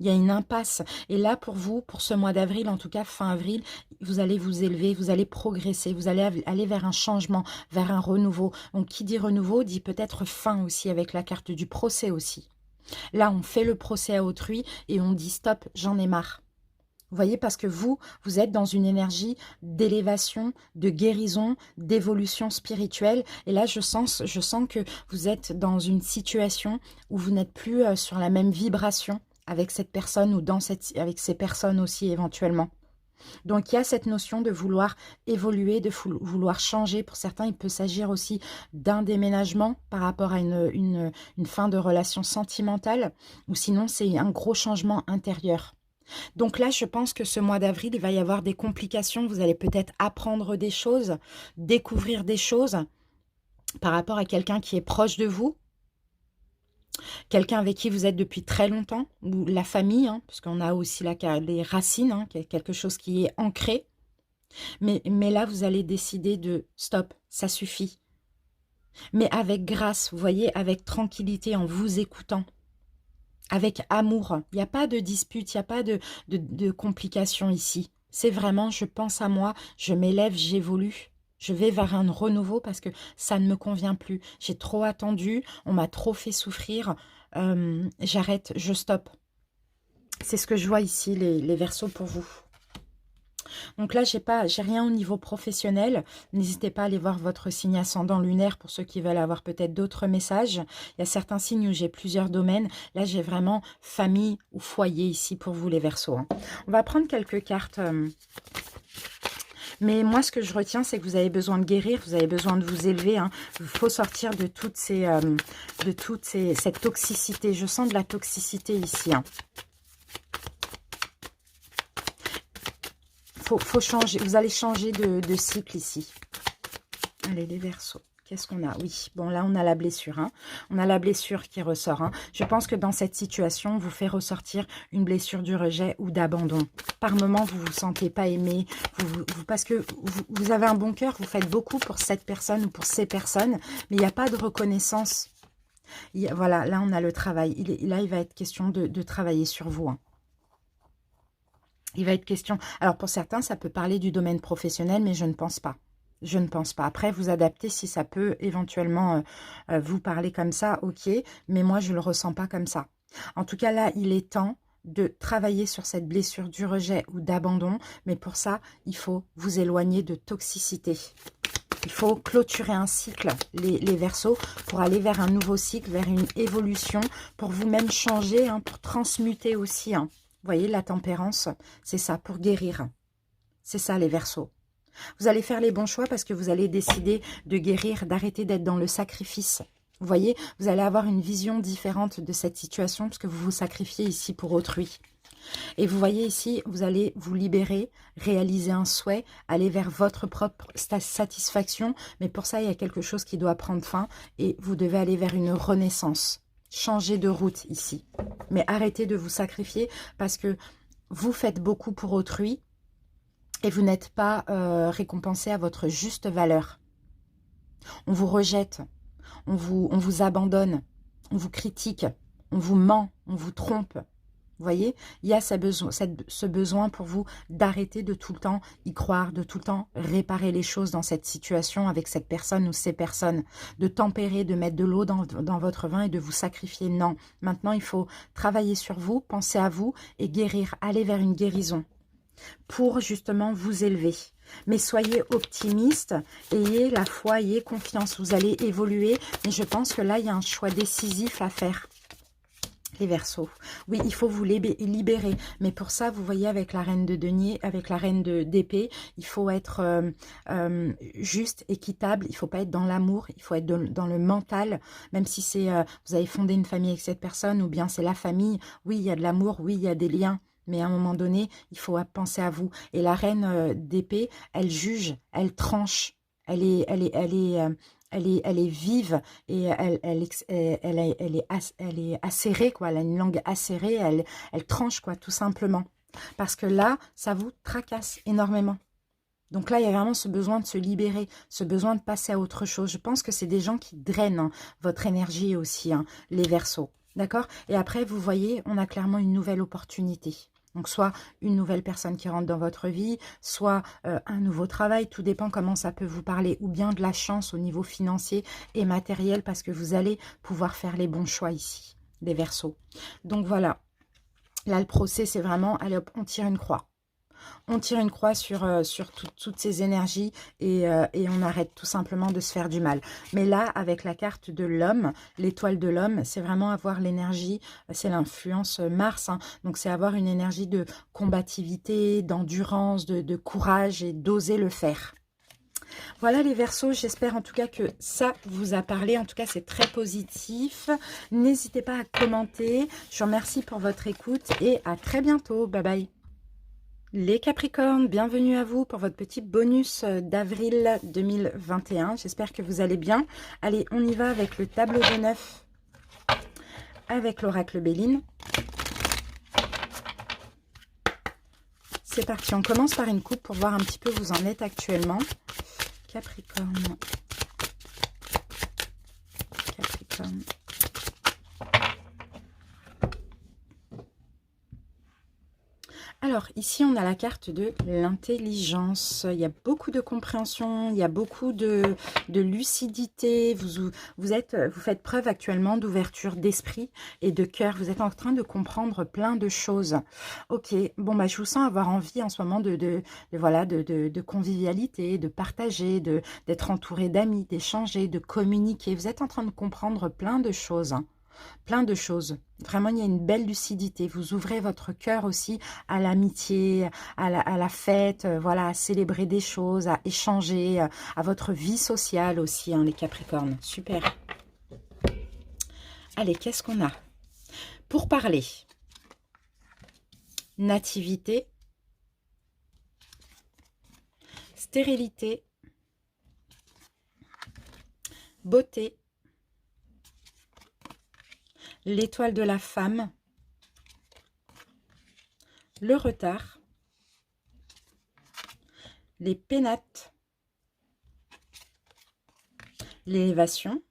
Il y a une impasse. Et là, pour vous, pour ce mois d'avril, en tout cas fin avril, vous allez vous élever, vous allez progresser, vous allez aller vers un changement, vers un renouveau. Donc, qui dit renouveau, dit peut-être fin aussi, avec la carte du procès aussi. Là, on fait le procès à autrui et on dit stop, j'en ai marre. Vous voyez, parce que vous êtes dans une énergie d'élévation, de guérison, d'évolution spirituelle. Et là, je sens que vous êtes dans une situation où vous n'êtes plus sur la même vibration avec cette personne ou avec ces personnes aussi éventuellement. Donc, il y a cette notion de vouloir évoluer, de vouloir changer. Pour certains, il peut s'agir aussi d'un déménagement par rapport à une fin de relation sentimentale, ou sinon, c'est un gros changement intérieur. Donc là, je pense que ce mois d'avril, il va y avoir des complications. Vous allez peut-être apprendre des choses, découvrir des choses par rapport à quelqu'un qui est proche de vous, quelqu'un avec qui vous êtes depuis très longtemps, ou la famille, hein, parce qu'on a aussi les racines, hein, quelque chose qui est ancré. Mais là, vous allez décider de stop, ça suffit. Mais avec grâce, vous voyez, avec tranquillité, en vous écoutant. Avec amour. Il n'y a pas de dispute, il n'y a pas de complications ici. C'est vraiment, je pense à moi, je m'élève, j'évolue. Je vais vers un renouveau parce que ça ne me convient plus. J'ai trop attendu, on m'a trop fait souffrir. J'arrête, je stoppe. C'est ce que je vois ici, les Verseaux, pour vous. Donc là, j'ai rien au niveau professionnel. N'hésitez pas à aller voir votre signe ascendant lunaire pour ceux qui veulent avoir peut-être d'autres messages. Il y a certains signes où j'ai plusieurs domaines. Là, j'ai vraiment famille ou foyer ici pour vous, les Verseaux. Hein. On va prendre quelques cartes. Mais moi, ce que je retiens, c'est que vous avez besoin de guérir, vous avez besoin de vous élever. Hein. Il faut sortir de cette toxicité. Je sens de la toxicité ici. Hein. Faut changer, vous allez changer de cycle ici. Allez, les Verseaux, qu'est-ce qu'on a? Oui, bon, là, on a la blessure. Hein. On a la blessure qui ressort. Hein. Je pense que dans cette situation, on vous fait ressortir une blessure du rejet ou d'abandon. Par moment, vous ne vous sentez pas aimé, parce que vous avez un bon cœur, vous faites beaucoup pour cette personne ou pour ces personnes, mais il n'y a pas de reconnaissance. Voilà, là, on a le travail. Là, il va être question de travailler sur vous. Hein. Il va être question... Alors, pour certains, ça peut parler du domaine professionnel, mais je ne pense pas. Je ne pense pas. Après, vous adaptez si ça peut éventuellement vous parler comme ça, ok. Mais moi, je ne le ressens pas comme ça. En tout cas, là, il est temps de travailler sur cette blessure du rejet ou d'abandon. Mais pour ça, il faut vous éloigner de toxicité. Il faut clôturer un cycle, les Verseaux, pour aller vers un nouveau cycle, vers une évolution, pour vous-même changer, hein, pour transmuter aussi, hein. Vous voyez, la tempérance, c'est ça, pour guérir. C'est ça, les Verseaux. Vous allez faire les bons choix parce que vous allez décider de guérir, d'arrêter d'être dans le sacrifice. Vous voyez, vous allez avoir une vision différente de cette situation parce que vous vous sacrifiez ici pour autrui. Et vous voyez ici, vous allez vous libérer, réaliser un souhait, aller vers votre propre satisfaction. Mais pour ça, il y a quelque chose qui doit prendre fin et vous devez aller vers une renaissance. Changer de route ici. Mais arrêtez de vous sacrifier parce que vous faites beaucoup pour autrui et vous n'êtes pas récompensé à votre juste valeur. On vous rejette, on vous abandonne, on vous critique, on vous ment, on vous trompe. Vous voyez, il y a ce besoin pour vous d'arrêter de tout le temps y croire, de tout le temps réparer les choses dans cette situation avec cette personne ou ces personnes, de tempérer, de mettre de l'eau dans votre vin et de vous sacrifier. Non, maintenant il faut travailler sur vous, penser à vous et guérir, aller vers une guérison pour justement vous élever. Mais soyez optimiste, ayez la foi, ayez confiance, vous allez évoluer. Mais je pense que là, il y a un choix décisif à faire. Les Verseaux. Oui, il faut vous libérer. Mais pour ça, vous voyez, avec la reine de denier, avec la reine d'épée, il faut être juste, équitable. Il ne faut pas être dans l'amour. Il faut être dans le mental. Même si c'est vous avez fondé une famille avec cette personne ou bien c'est la famille. Oui, il y a de l'amour. Oui, il y a des liens. Mais à un moment donné, il faut penser à vous. Et la reine d'épée, elle juge, elle tranche. Elle est vive et elle est acérée, quoi. Elle a une langue acérée, elle tranche, quoi, tout simplement. Parce que là, ça vous tracasse énormément. Donc là, il y a vraiment ce besoin de se libérer, ce besoin de passer à autre chose. Je pense que c'est des gens qui drainent votre énergie aussi, les Verseaux. D'accord? Et après, vous voyez, on a clairement une nouvelle opportunité. Donc, soit une nouvelle personne qui rentre dans votre vie, soit un nouveau travail. Tout dépend comment ça peut vous parler. Ou bien de la chance au niveau financier et matériel parce que vous allez pouvoir faire les bons choix ici, les Verseaux. Donc, voilà. Là, le procès, c'est vraiment, allez hop, on tire une croix. On tire une croix sur toutes ces énergies et on arrête tout simplement de se faire du mal. Mais là, avec la carte de l'homme, l'étoile de l'homme, c'est vraiment avoir l'énergie, c'est l'influence Mars, donc c'est avoir une énergie de combativité, d'endurance, de courage et d'oser le faire. Voilà les Verseaux, j'espère en tout cas que ça vous a parlé. En tout cas, c'est très positif. N'hésitez pas à commenter. Je vous remercie pour votre écoute et à très bientôt. Bye bye. Les Capricornes, bienvenue à vous pour votre petit bonus d'avril 2021. J'espère que vous allez bien. Allez, on y va avec le tableau de 9, avec l'oracle Béline. C'est parti, on commence par une coupe pour voir un petit peu où vous en êtes actuellement. Capricorne. Capricorne. Alors, ici, on a la carte de l'intelligence. Il y a beaucoup de compréhension, il y a beaucoup de lucidité. Vous faites preuve actuellement d'ouverture d'esprit et de cœur. Vous êtes en train de comprendre plein de choses. Ok, bon, bah, je vous sens avoir envie en ce moment de convivialité, de partager, d'être entouré d'amis, d'échanger, de communiquer. Vous êtes en train de comprendre plein de choses. Plein de choses. Vraiment, il y a une belle lucidité. Vous ouvrez votre cœur aussi à l'amitié, à la fête, voilà, à célébrer des choses, à échanger, à votre vie sociale aussi, les Capricornes. Super. Allez, qu'est-ce qu'on a? Pour parler, nativité, stérilité, beauté, l'étoile de la femme, le retard, les pénates, l'élévation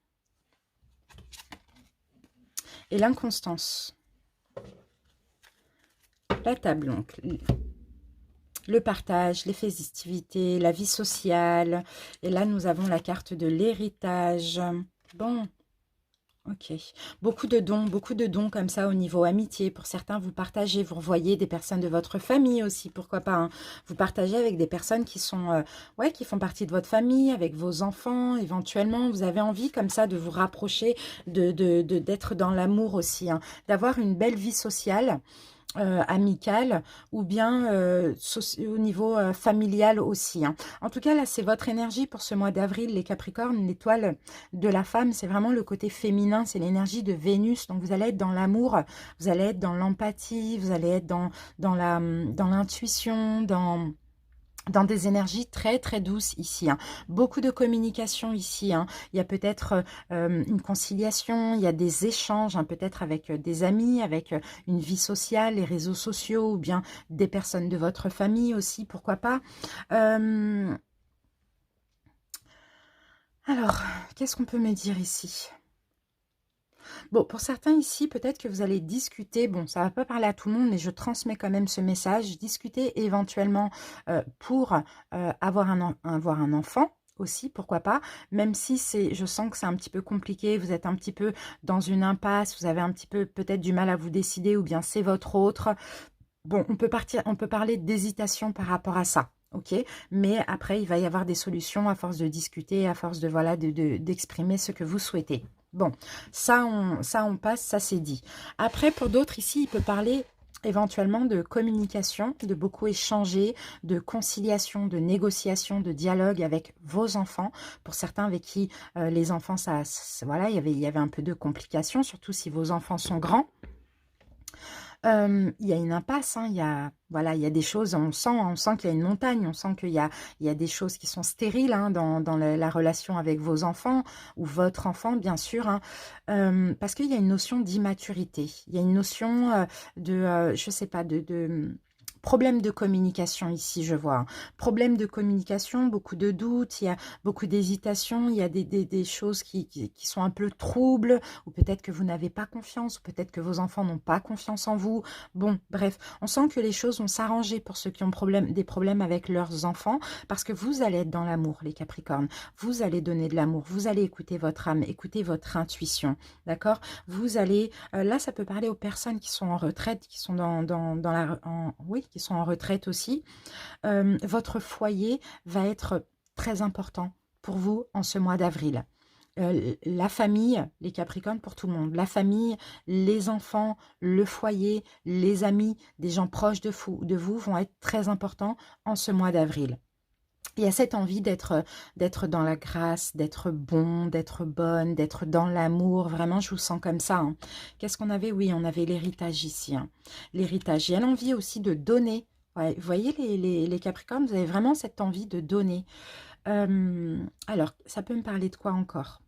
et l'inconstance. La table, donc, le partage, les festivités, la vie sociale. Et là, nous avons la carte de l'héritage. Bon. Ok, beaucoup de dons comme ça au niveau amitié. Pour certains, vous partagez, vous revoyez des personnes de votre famille aussi, pourquoi pas. Vous partagez avec des personnes qui sont, qui font partie de votre famille, avec vos enfants, éventuellement. Vous avez envie comme ça de vous rapprocher, d'être dans l'amour aussi, d'avoir une belle vie sociale. Amicale ou bien au niveau familial aussi. En tout cas, là, c'est votre énergie pour ce mois d'avril, les Capricornes. L'étoile de la femme, c'est vraiment le côté féminin, c'est l'énergie de Vénus. Donc, vous allez être dans l'amour, vous allez être dans l'empathie, vous allez être dans l'intuition, dans des énergies très très douces ici. Beaucoup de communication ici. Il y a peut-être une conciliation, il y a des échanges, peut-être avec des amis, avec une vie sociale, les réseaux sociaux ou bien des personnes de votre famille aussi, pourquoi pas. Alors, qu'est-ce qu'on peut me dire ici ? Bon, pour certains ici, peut-être que vous allez discuter, bon, ça ne va pas parler à tout le monde, mais je transmets quand même ce message, discuter éventuellement pour avoir un enfant aussi, pourquoi pas, même si je sens que c'est un petit peu compliqué, vous êtes un petit peu dans une impasse, vous avez un petit peu peut-être du mal à vous décider, ou bien c'est votre autre. Bon, on peut parler d'hésitation par rapport à ça. Ok, mais après, il va y avoir des solutions à force de discuter, à force de, voilà, d'exprimer ce que vous souhaitez. Bon, ça on passe, ça c'est dit. Après, pour d'autres, ici, il peut parler éventuellement de communication, de beaucoup échanger, de conciliation, de négociation, de dialogue avec vos enfants. Pour certains avec qui les enfants, voilà, il y avait un peu de complications, surtout si vos enfants sont grands. Il y a une impasse, hein, voilà, il y a des choses, on sent qu'il y a une montagne, on sent il y a des choses qui sont stériles, hein, dans la relation avec vos enfants ou votre enfant, bien sûr, hein, parce qu'il y a une notion d'immaturité, il y a une notion je sais pas, problème de communication ici, je vois. Hein. Problème de communication, beaucoup de doutes, il y a beaucoup d'hésitation, il y a des choses qui sont un peu troubles, ou peut-être que vous n'avez pas confiance, ou peut-être que vos enfants n'ont pas confiance en vous. Bon, bref, on sent que les choses vont s'arranger pour ceux qui ont des problèmes avec leurs enfants, parce que vous allez être dans l'amour, les Capricornes. Vous allez donner de l'amour, vous allez écouter votre âme, écouter votre intuition, d'accord? Vous allez, là, ça peut parler aux personnes qui sont en retraite, qui sont oui, qui sont en retraite aussi. Votre foyer va être très important pour vous en ce mois d'avril. La famille, les Capricornes pour tout le monde, la famille, les enfants, le foyer, les amis, des gens proches de vous vont être très importants en ce mois d'avril. Il y a cette envie d'être dans la grâce, d'être bon, d'être bonne, d'être dans l'amour. Vraiment, je vous sens comme ça. Hein. Qu'est-ce qu'on avait? Oui, on avait l'héritage ici. Hein. L'héritage. Il y a l'envie aussi de donner. Ouais, vous voyez, les Capricornes, vous avez vraiment cette envie de donner. Alors, ça peut me parler de quoi encore?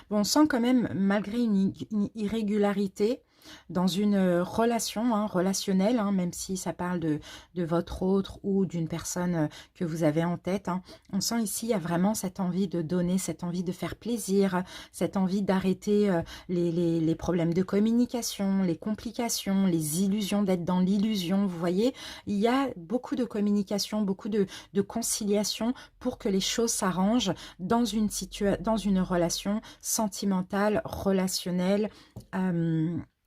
Bon, on sent quand même, malgré une irrégularité, dans une relation, hein, relationnelle, hein, même si ça parle de votre autre ou d'une personne que vous avez en tête, hein, on sent ici, il y a vraiment cette envie de donner, cette envie de faire plaisir, cette envie d'arrêter les problèmes de communication, les complications, les illusions, d'être dans l'illusion, vous voyez, il y a beaucoup de communication, beaucoup de conciliation pour que les choses s'arrangent dans dans une relation sentimentale, relationnelle,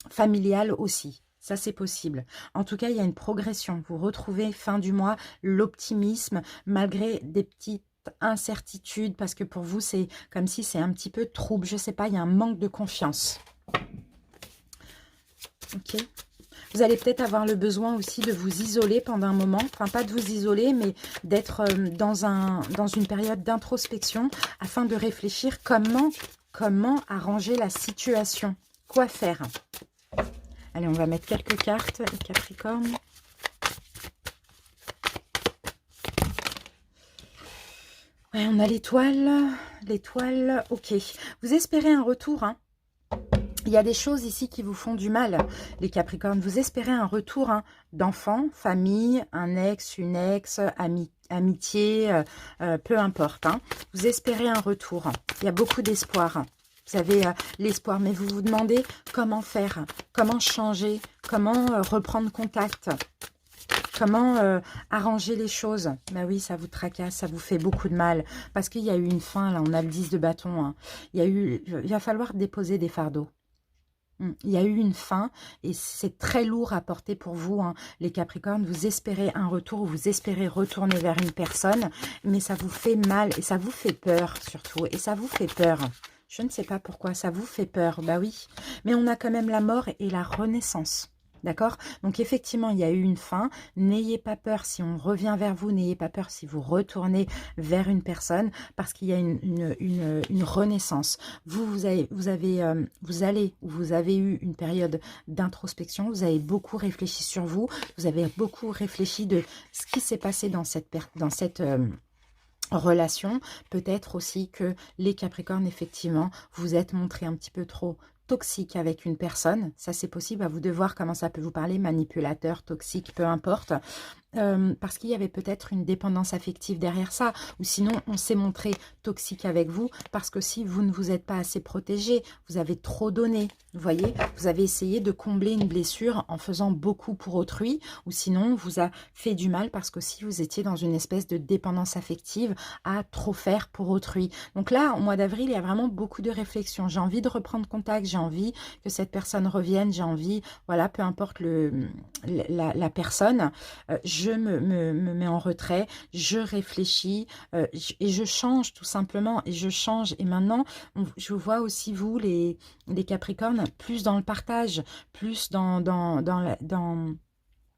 familiale aussi. Ça, c'est possible. En tout cas, il y a une progression. Vous retrouvez fin du mois l'optimisme malgré des petites incertitudes parce que pour vous, c'est comme si c'est un petit peu trouble. Je sais pas, il y a un manque de confiance. Ok. Vous allez peut-être avoir le besoin aussi de vous isoler pendant un moment. Enfin, pas de vous isoler, mais d'être dans une période d'introspection afin de réfléchir comment arranger la situation. Quoi faire? Allez, on va mettre quelques cartes, les Capricornes. Ouais, on a l'étoile, ok. Vous espérez un retour, hein. Il y a des choses ici qui vous font du mal, les Capricornes. Vous espérez un retour hein, d'enfant, famille, un ex, une ex, amitié, peu importe. Hein. Vous espérez un retour. Il y a beaucoup d'espoir. Vous avez l'espoir, mais vous vous demandez comment faire, comment changer, comment reprendre contact, comment arranger les choses. Ben oui, ça vous tracasse, ça vous fait beaucoup de mal. Parce qu'il y a eu une fin, là, on a le 10 de bâton. Hein. Il va falloir déposer des fardeaux. Il y a eu une fin et c'est très lourd à porter pour vous, hein, les Capricornes. Vous espérez un retour, vous espérez retourner vers une personne, mais ça vous fait mal et ça vous fait peur surtout. Et ça vous fait peur. Je ne sais pas pourquoi, ça vous fait peur. Bah oui, mais on a quand même la mort et la renaissance. D'accord? Donc effectivement, il y a eu une fin. N'ayez pas peur si on revient vers vous. N'ayez pas peur si vous retournez vers une personne parce qu'il y a une renaissance. Vous avez eu une période d'introspection. Vous avez beaucoup réfléchi sur vous. Vous avez beaucoup réfléchi de ce qui s'est passé dans cette relation. Peut-être aussi que les Capricornes, effectivement, vous êtes montrés un petit peu trop toxique avec une personne, ça c'est possible, à vous de voir comment ça peut vous parler, manipulateur, toxique, peu importe, parce qu'il y avait peut-être une dépendance affective derrière ça, ou sinon on s'est montré toxique avec vous, parce que si vous ne vous êtes pas assez protégé, vous avez trop donné, vous voyez, vous avez essayé de combler une blessure en faisant beaucoup pour autrui, ou sinon on vous a fait du mal, parce que si vous étiez dans une espèce de dépendance affective à trop faire pour autrui. Donc là, au mois d'avril, il y a vraiment beaucoup de réflexion, j'ai envie de reprendre contact, j'ai envie que cette personne revienne, j'ai envie, voilà, peu importe la personne, je me mets en retrait, je réfléchis et je change tout simplement, et je change. Et maintenant, je vois aussi vous, les Capricornes, plus dans le partage, plus dans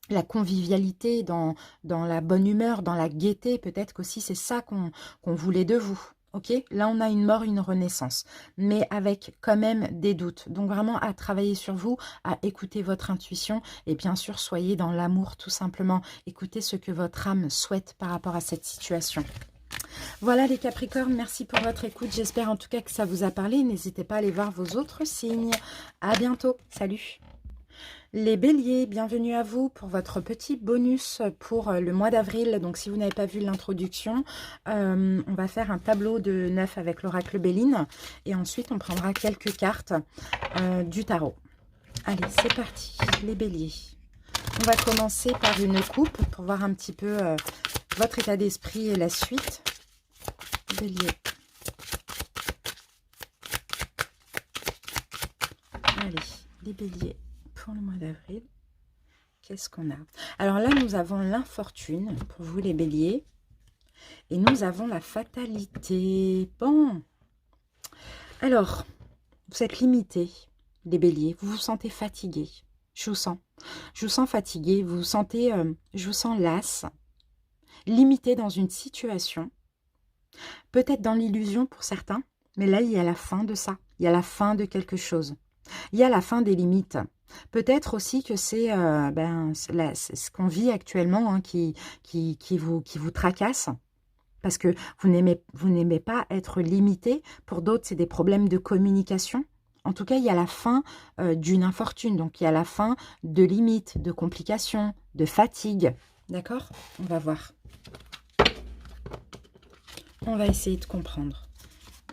la convivialité, dans la bonne humeur, dans la gaieté. Peut-être qu'aussi c'est ça qu'on voulait de vous. Ok, là on a une mort, une renaissance, mais avec quand même des doutes. Donc vraiment à travailler sur vous, à écouter votre intuition, et bien sûr soyez dans l'amour tout simplement. Écoutez ce que votre âme souhaite par rapport à cette situation. Voilà les Capricornes, merci pour votre écoute. J'espère en tout cas que ça vous a parlé. N'hésitez pas à aller voir vos autres signes. À bientôt, salut. Les béliers, bienvenue à vous pour votre petit bonus pour le mois d'avril. Donc si vous n'avez pas vu l'introduction, on va faire un tableau de 9 avec l'oracle Béline. Et ensuite, on prendra quelques cartes du tarot. Allez, c'est parti, les béliers. On va commencer par une coupe pour voir un petit peu votre état d'esprit et la suite. Bélier. Allez, les béliers. Pour le mois d'avril, qu'est-ce qu'on a? Alors là, nous avons l'infortune pour vous les béliers. Et nous avons la fatalité. Bon. Alors, vous êtes limités, les béliers. Vous vous sentez fatigués. Je vous sens. Je vous sens fatigué. Vous vous sentez, je vous sens lasse. Limité dans une situation. Peut-être dans l'illusion pour certains. Mais là, il y a la fin de ça. Il y a la fin de quelque chose. Il y a la fin des limites. Peut-être aussi que c'est ce qu'on vit actuellement hein, qui vous tracasse. Parce que vous n'aimez pas être limité. Pour d'autres, c'est des problèmes de communication. En tout cas, il y a la fin d'une infortune. Donc, il y a la fin de limites, de complications, de fatigue. D'accord? On va voir. On va essayer de comprendre.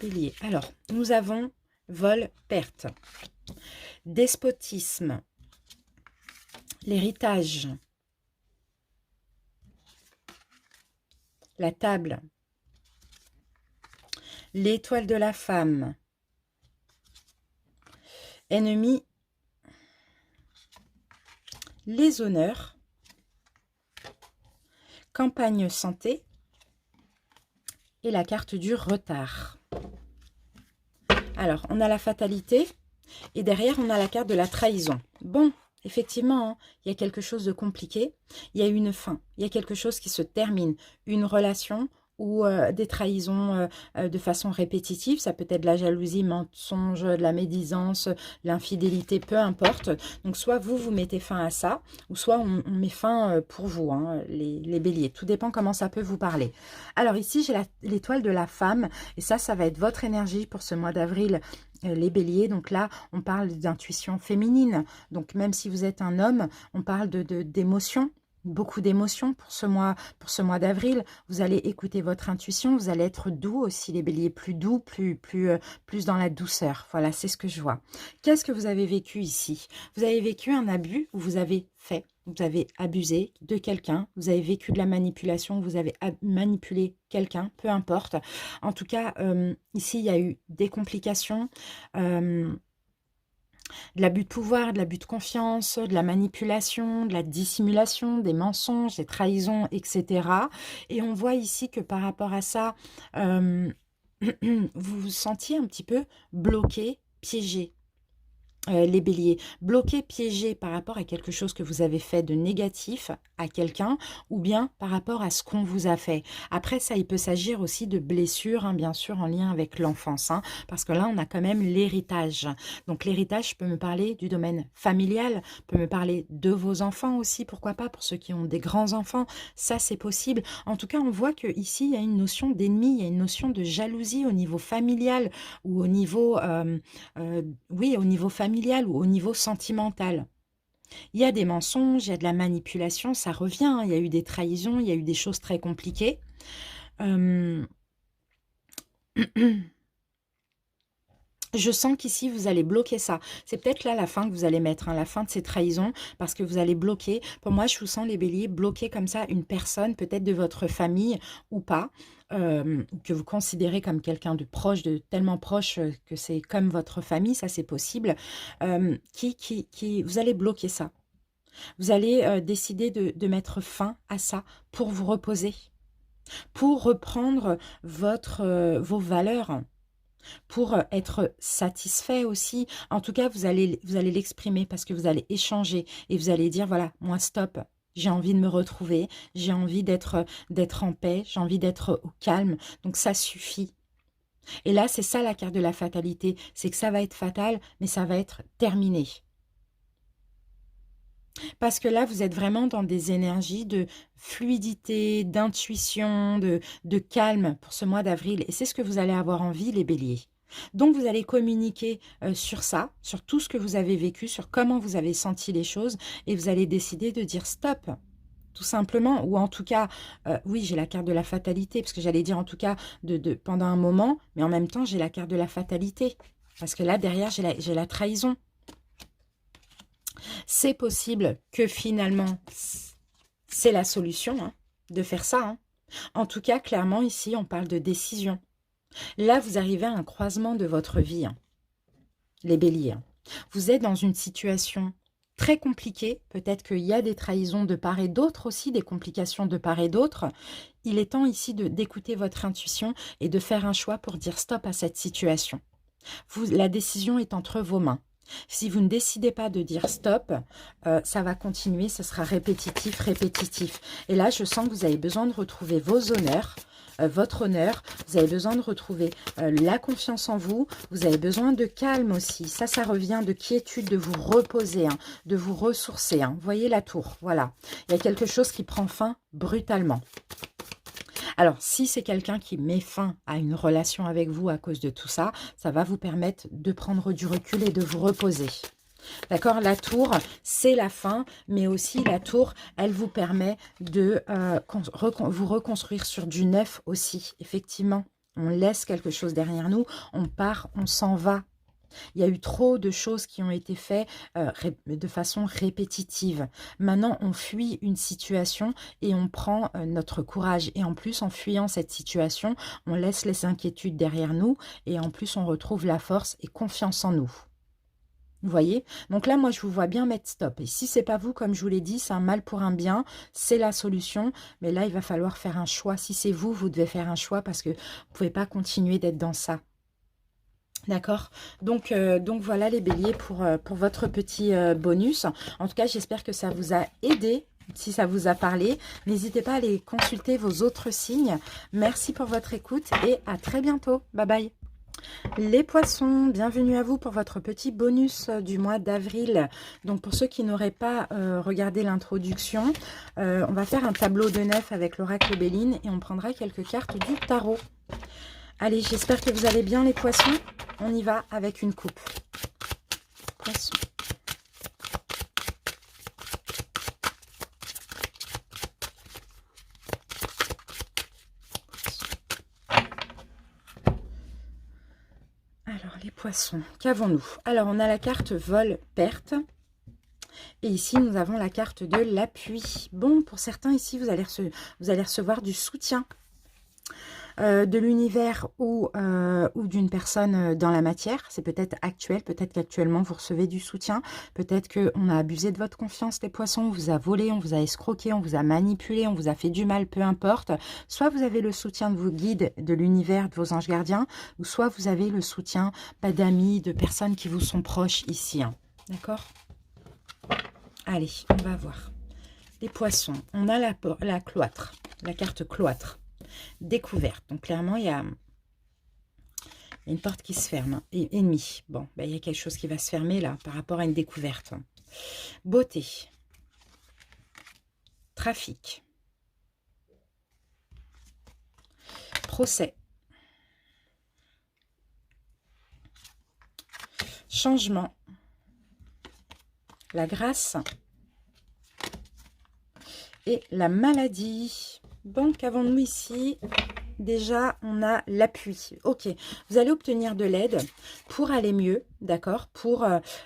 Bélier. Alors, nous avons vol, perte. Despotisme. L'héritage. La table. L'étoile de la femme. Ennemi. Les honneurs. Campagne santé. Et la carte du retard. Alors, on a la fatalité. Et derrière, on a la carte de la trahison. Bon, effectivement, hein, il y a quelque chose de compliqué. Il y a une fin. Il y a quelque chose qui se termine. Une relation ou des trahisons de façon répétitive. Ça peut être de la jalousie, mensonge, de la médisance, l'infidélité, peu importe. Donc, soit vous mettez fin à ça, ou soit on met fin pour vous, hein, les béliers. Tout dépend comment ça peut vous parler. Alors ici, j'ai l'étoile de la femme. Et ça va être votre énergie pour ce mois d'avril, les béliers. Donc là, on parle d'intuition féminine. Donc même si vous êtes un homme, on parle d'émotions. Beaucoup d'émotions pour ce mois d'avril. Vous allez écouter votre intuition, vous allez être doux aussi, les béliers, plus doux, plus dans la douceur. Voilà, c'est ce que je vois. Qu'est-ce que vous avez vécu ici? Vous avez vécu un abus où vous avez abusé de quelqu'un, vous avez vécu de la manipulation, vous avez manipulé quelqu'un, peu importe. En tout cas, ici, il y a eu des complications, de l'abus de pouvoir, de l'abus de confiance, de la manipulation, de la dissimulation, des mensonges, des trahisons, etc. Et on voit ici que par rapport à ça, vous vous sentiez un petit peu bloqué, piégé. Les béliers, bloqués, piégés par rapport à quelque chose que vous avez fait de négatif à quelqu'un ou bien par rapport à ce qu'on vous a fait. Après ça, il peut s'agir aussi de blessures, hein, bien sûr, en lien avec l'enfance, hein, parce que là, on a quand même l'héritage. Donc l'héritage peut me parler du domaine familial, peut me parler de vos enfants aussi, pourquoi pas, pour ceux qui ont des grands-enfants, ça c'est possible. En tout cas, on voit qu'ici, il y a une notion d'ennemi, il y a une notion de jalousie au niveau familial ou au niveau, oui, au niveau familial ou au niveau sentimental. Il y a des mensonges, il y a de la manipulation, ça revient, hein, il y a eu des trahisons, il y a eu des choses très compliquées. Je sens qu'ici, vous allez bloquer ça. C'est peut-être là la fin que vous allez mettre, hein, la fin de ces trahisons, parce que vous allez bloquer. Pour moi, je vous sens, les béliers, bloquer comme ça une personne, peut-être de votre famille ou pas, que vous considérez comme quelqu'un de proche, de tellement proche que c'est comme votre famille, ça c'est possible, vous allez bloquer ça. Vous allez décider de mettre fin à ça pour vous reposer, pour reprendre vos valeurs, pour être satisfait aussi. En tout cas, vous allez l'exprimer parce que vous allez échanger et vous allez dire, voilà, moi, stop. J'ai envie de me retrouver, j'ai envie d'être en paix, j'ai envie d'être au calme. Donc, ça suffit. Et là, c'est ça la carte de la fatalité. C'est que ça va être fatal, mais ça va être terminé. Parce que là, vous êtes vraiment dans des énergies de fluidité, d'intuition, de calme pour ce mois d'avril. Et c'est ce que vous allez avoir envie, les béliers. Donc, vous allez communiquer sur ça, sur tout ce que vous avez vécu, sur comment vous avez senti les choses. Et vous allez décider de dire stop, tout simplement. Ou en tout cas, oui, j'ai la carte de la fatalité, parce que j'allais dire en tout cas pendant un moment. Mais en même temps, j'ai la carte de la fatalité. Parce que là, derrière, j'ai la trahison. C'est possible que finalement, c'est la solution hein, de faire ça. Hein. En tout cas, clairement, ici, on parle de décision. Là, vous arrivez à un croisement de votre vie, hein, les béliers. Hein. Vous êtes dans une situation très compliquée. Peut-être qu'il y a des trahisons de part et d'autre aussi, des complications de part et d'autre. Il est temps ici d'écouter votre intuition et de faire un choix pour dire stop à cette situation. La décision est entre vos mains. Si vous ne décidez pas de dire stop, ça va continuer, ce sera répétitif, répétitif. Et là, je sens que vous avez besoin de retrouver vos honneurs, votre honneur, vous avez besoin de retrouver la confiance en vous, vous avez besoin de calme aussi. Ça revient de quiétude, de vous reposer, hein, de vous ressourcer. Hein. Vous voyez la tour, voilà. Il y a quelque chose qui prend fin brutalement. Alors, si c'est quelqu'un qui met fin à une relation avec vous à cause de tout ça, ça va vous permettre de prendre du recul et de vous reposer. D'accord? La tour, c'est la fin, mais aussi la tour, elle vous permet de vous reconstruire sur du neuf aussi. Effectivement, on laisse quelque chose derrière nous, on part, on s'en va. Il y a eu trop de choses qui ont été faites de façon répétitive. Maintenant, on fuit une situation et on prend notre courage. Et en plus, en fuyant cette situation, on laisse les inquiétudes derrière nous et en plus, on retrouve la force et confiance en nous. Vous voyez? Donc là, moi, je vous vois bien mettre stop. Et si c'est pas vous, comme je vous l'ai dit, c'est un mal pour un bien. C'est la solution. Mais là, il va falloir faire un choix. Si c'est vous, vous devez faire un choix parce que vous ne pouvez pas continuer d'être dans ça. D'accord, donc voilà les béliers pour votre petit bonus. En tout cas, j'espère que ça vous a aidé. Si ça vous a parlé, n'hésitez pas à aller consulter vos autres signes. Merci pour votre écoute et à très bientôt. Bye bye. Les poissons, bienvenue à vous pour votre petit bonus du mois d'avril. Donc pour ceux qui n'auraient pas regardé l'introduction, on va faire un tableau de 9 avec l'oracle Béline et on prendra quelques cartes du tarot. Allez, j'espère que vous allez bien les poissons. On y va avec une coupe. Poisson. Alors, les poissons, qu'avons-nous? Alors, on a la carte vol-perte. Et ici, nous avons la carte de l'appui. Bon, pour certains, ici, vous allez recevoir du soutien. De l'univers ou d'une personne dans la matière. C'est peut-être actuel, peut-être qu'actuellement vous recevez du soutien, peut-être qu'on a abusé de votre confiance les poissons, on vous a volé, on vous a escroqué, on vous a manipulé, on vous a fait du mal, peu importe. Soit vous avez le soutien de vos guides, de l'univers, de vos anges gardiens, ou soit vous avez le soutien d'amis, de personnes qui vous sont proches ici. Hein. D'accord? Allez, on va voir. Les poissons, on a la cloître, la carte cloître. Découverte. Donc, clairement, il y a une porte qui se ferme. Ennemi. Bon, ben, il y a quelque chose qui va se fermer là par rapport à une découverte. Beauté. Trafic. Procès. Changement. La grâce. Et la maladie. Bon, qu'avons-nous ici? déjà, on a l'appui. Ok, vous allez obtenir de l'aide pour aller mieux, d'accord.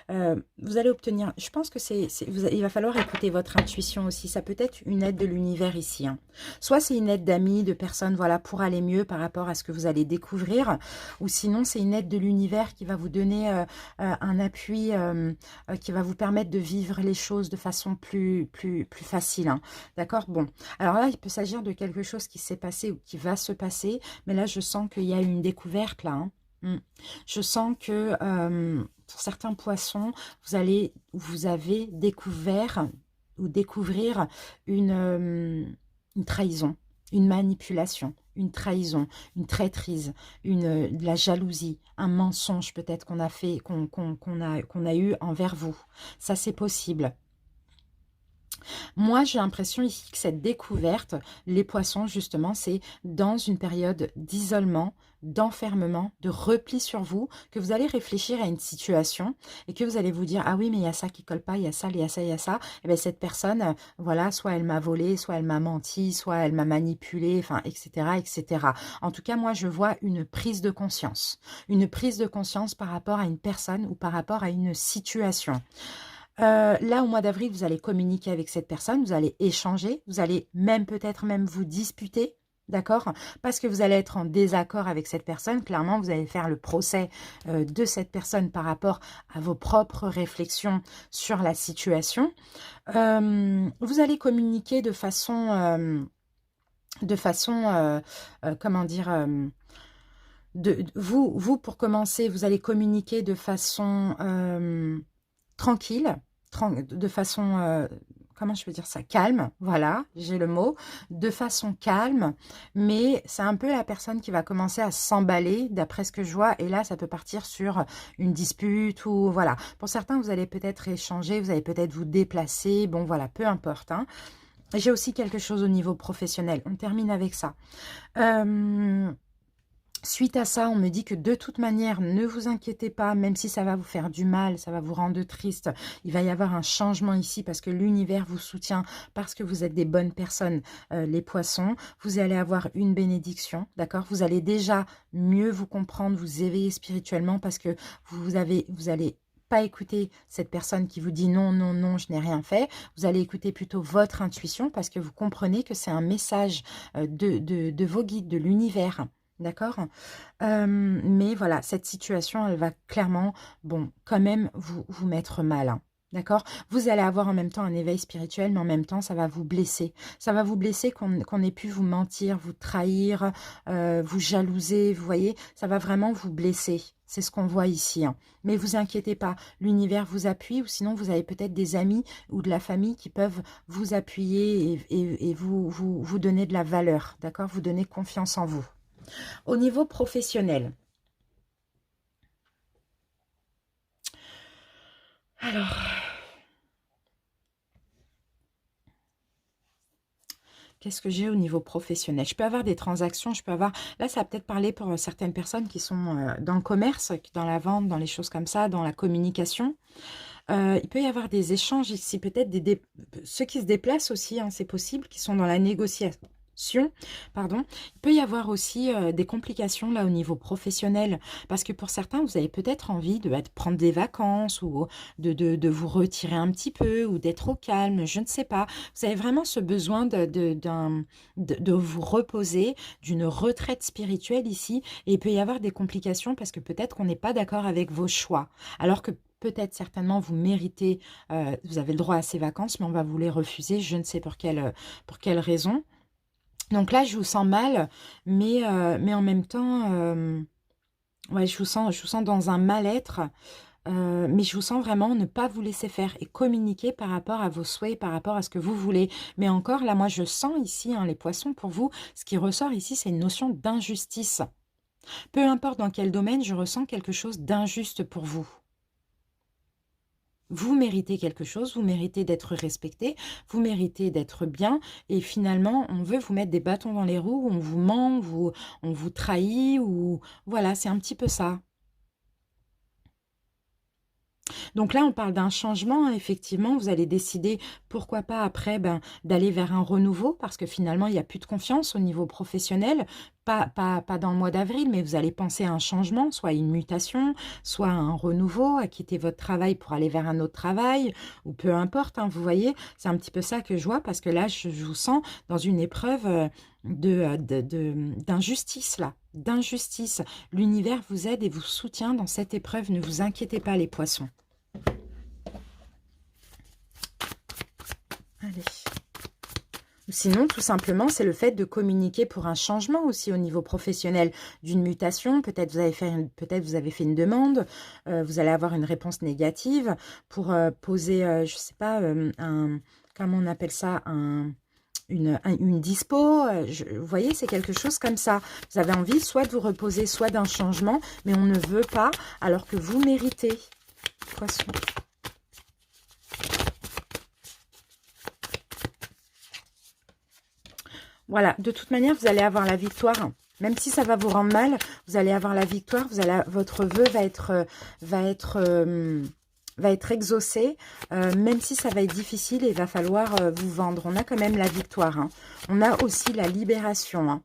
Vous allez obtenir, je pense que il va falloir écouter votre intuition aussi. Ça peut être une aide de l'univers ici, hein. Soit c'est une aide d'amis, de personnes, voilà, pour aller mieux par rapport à ce que vous allez découvrir. Ou sinon, c'est une aide de l'univers qui va vous donner un appui, qui va vous permettre de vivre les choses de façon plus facile, hein. D'accord. Bon, alors là, il peut s'agir de quelque chose qui s'est passé ou qui va se passer, mais là, je sens qu'il y a une découverte, là, hein. Je sens que pour certains poissons, vous avez découvert ou découvrir une trahison, une manipulation, une trahison, une traîtrise, de la jalousie, un mensonge peut-être qu'on a fait, qu'on a eu envers vous. Ça, c'est possible. Moi, j'ai l'impression ici que cette découverte, les poissons, justement, c'est dans une période d'isolement, d'enfermement, de repli sur vous, que vous allez réfléchir à une situation et que vous allez vous dire, ah oui, mais il y a ça qui colle pas, il y a ça, il y a ça, il y a ça. Et bien, cette personne, voilà, soit elle m'a volé, soit elle m'a menti, soit elle m'a manipulé, enfin, etc., etc. En tout cas, moi, je vois une prise de conscience. Une prise de conscience par rapport à une personne ou par rapport à une situation. Là, au mois d'avril, vous allez communiquer avec cette personne, vous allez échanger, vous allez même peut-être même vous disputer, d'accord? Parce que vous allez être en désaccord avec cette personne. Clairement, vous allez faire le procès de cette personne par rapport à vos propres réflexions sur la situation. Vous allez communiquer comment dire, vous, pour commencer, vous allez communiquer de façon tranquille, de façon, comment je peux dire ça, calme, voilà, j'ai le mot, de façon calme, mais c'est un peu la personne qui va commencer à s'emballer, d'après ce que je vois, et là, ça peut partir sur une dispute, ou voilà. Pour certains, vous allez peut-être échanger, vous allez peut-être vous déplacer, bon, voilà, peu importe, hein. J'ai aussi quelque chose au niveau professionnel, on termine avec ça. Suite à ça, on me dit que de toute manière, ne vous inquiétez pas, même si ça va vous faire du mal, ça va vous rendre triste, il va y avoir un changement ici parce que l'univers vous soutient, parce que vous êtes des bonnes personnes, les poissons. Vous allez avoir une bénédiction, d'accord? Vous allez déjà mieux vous comprendre, vous éveiller spirituellement parce que vous allez pas écouter cette personne qui vous dit non, non, non, je n'ai rien fait. Vous allez écouter plutôt votre intuition parce que vous comprenez que c'est un message de vos guides, de l'univers. D'accord. Mais voilà, cette situation, elle va clairement, bon, quand même vous mettre mal, hein. D'accord. Vous allez avoir en même temps un éveil spirituel, mais en même temps, ça va vous blesser. Ça va vous blesser qu'on ait pu vous mentir, vous trahir, vous jalouser, vous voyez. Ça va vraiment vous blesser. C'est ce qu'on voit ici, hein. Mais vous inquiétez pas, l'univers vous appuie, ou sinon vous avez peut-être des amis ou de la famille qui peuvent vous appuyer et vous donner de la valeur, d'accord. Vous donner confiance en vous. Au niveau professionnel, alors, qu'est-ce que j'ai au niveau professionnel? Je peux avoir des transactions, je peux avoir... Là, ça va peut-être parler pour certaines personnes qui sont dans le commerce, dans la vente, dans les choses comme ça, dans la communication. Il peut y avoir des échanges ici, peut-être ceux qui se déplacent aussi, hein, c'est possible, qui sont dans la négociation. Pardon. Il peut y avoir aussi des complications là au niveau professionnel parce que pour certains vous avez peut-être envie de prendre des vacances ou de vous retirer un petit peu ou d'être au calme, je ne sais pas. Vous avez vraiment ce besoin de vous reposer, d'une retraite spirituelle ici, et il peut y avoir des complications parce que peut-être qu'on n'est pas d'accord avec vos choix alors que peut-être certainement vous méritez, vous avez le droit à ces vacances, mais on va vous les refuser, je ne sais pour quelle raison. Donc là, je vous sens mal, mais en même temps, ouais, je vous sens dans un mal-être, mais je vous sens vraiment ne pas vous laisser faire et communiquer par rapport à vos souhaits, par rapport à ce que vous voulez. Mais encore, là, moi, je sens ici, hein, les poissons, pour vous, ce qui ressort ici, c'est une notion d'injustice. Peu importe dans quel domaine, je ressens quelque chose d'injuste pour vous. Vous méritez quelque chose, vous méritez d'être respecté, vous méritez d'être bien, et finalement, on veut vous mettre des bâtons dans les roues, on vous ment, on vous trahit, ou voilà, c'est un petit peu ça. Donc là, on parle d'un changement, hein, effectivement, vous allez décider, pourquoi pas après, d'aller vers un renouveau, parce que finalement, il n'y a plus de confiance au niveau professionnel, pas dans le mois d'avril, mais vous allez penser à un changement, soit à une mutation, soit à un renouveau, à quitter votre travail pour aller vers un autre travail, ou peu importe, hein, vous voyez, c'est un petit peu ça que je vois, parce que là, je vous sens dans une épreuve d'injustice, là, d'injustice. L'univers vous aide et vous soutient dans cette épreuve, ne vous inquiétez pas, les poissons. Allez. Sinon, tout simplement, c'est le fait de communiquer pour un changement aussi au niveau professionnel, d'une mutation. Peut-être vous avez fait une demande, vous allez avoir une réponse négative pour poser, je ne sais pas, comment on appelle ça, une dispo. Vous voyez, c'est quelque chose comme ça. Vous avez envie soit de vous reposer, soit d'un changement, mais on ne veut pas alors que vous méritez. Poisson. Voilà, de toute manière, vous allez avoir la victoire. Même si ça va vous rendre mal, vous allez avoir la victoire. Votre vœu va être exaucé, même si ça va être difficile et il va falloir vous vendre. On a quand même la victoire, hein. On a aussi la libération, hein.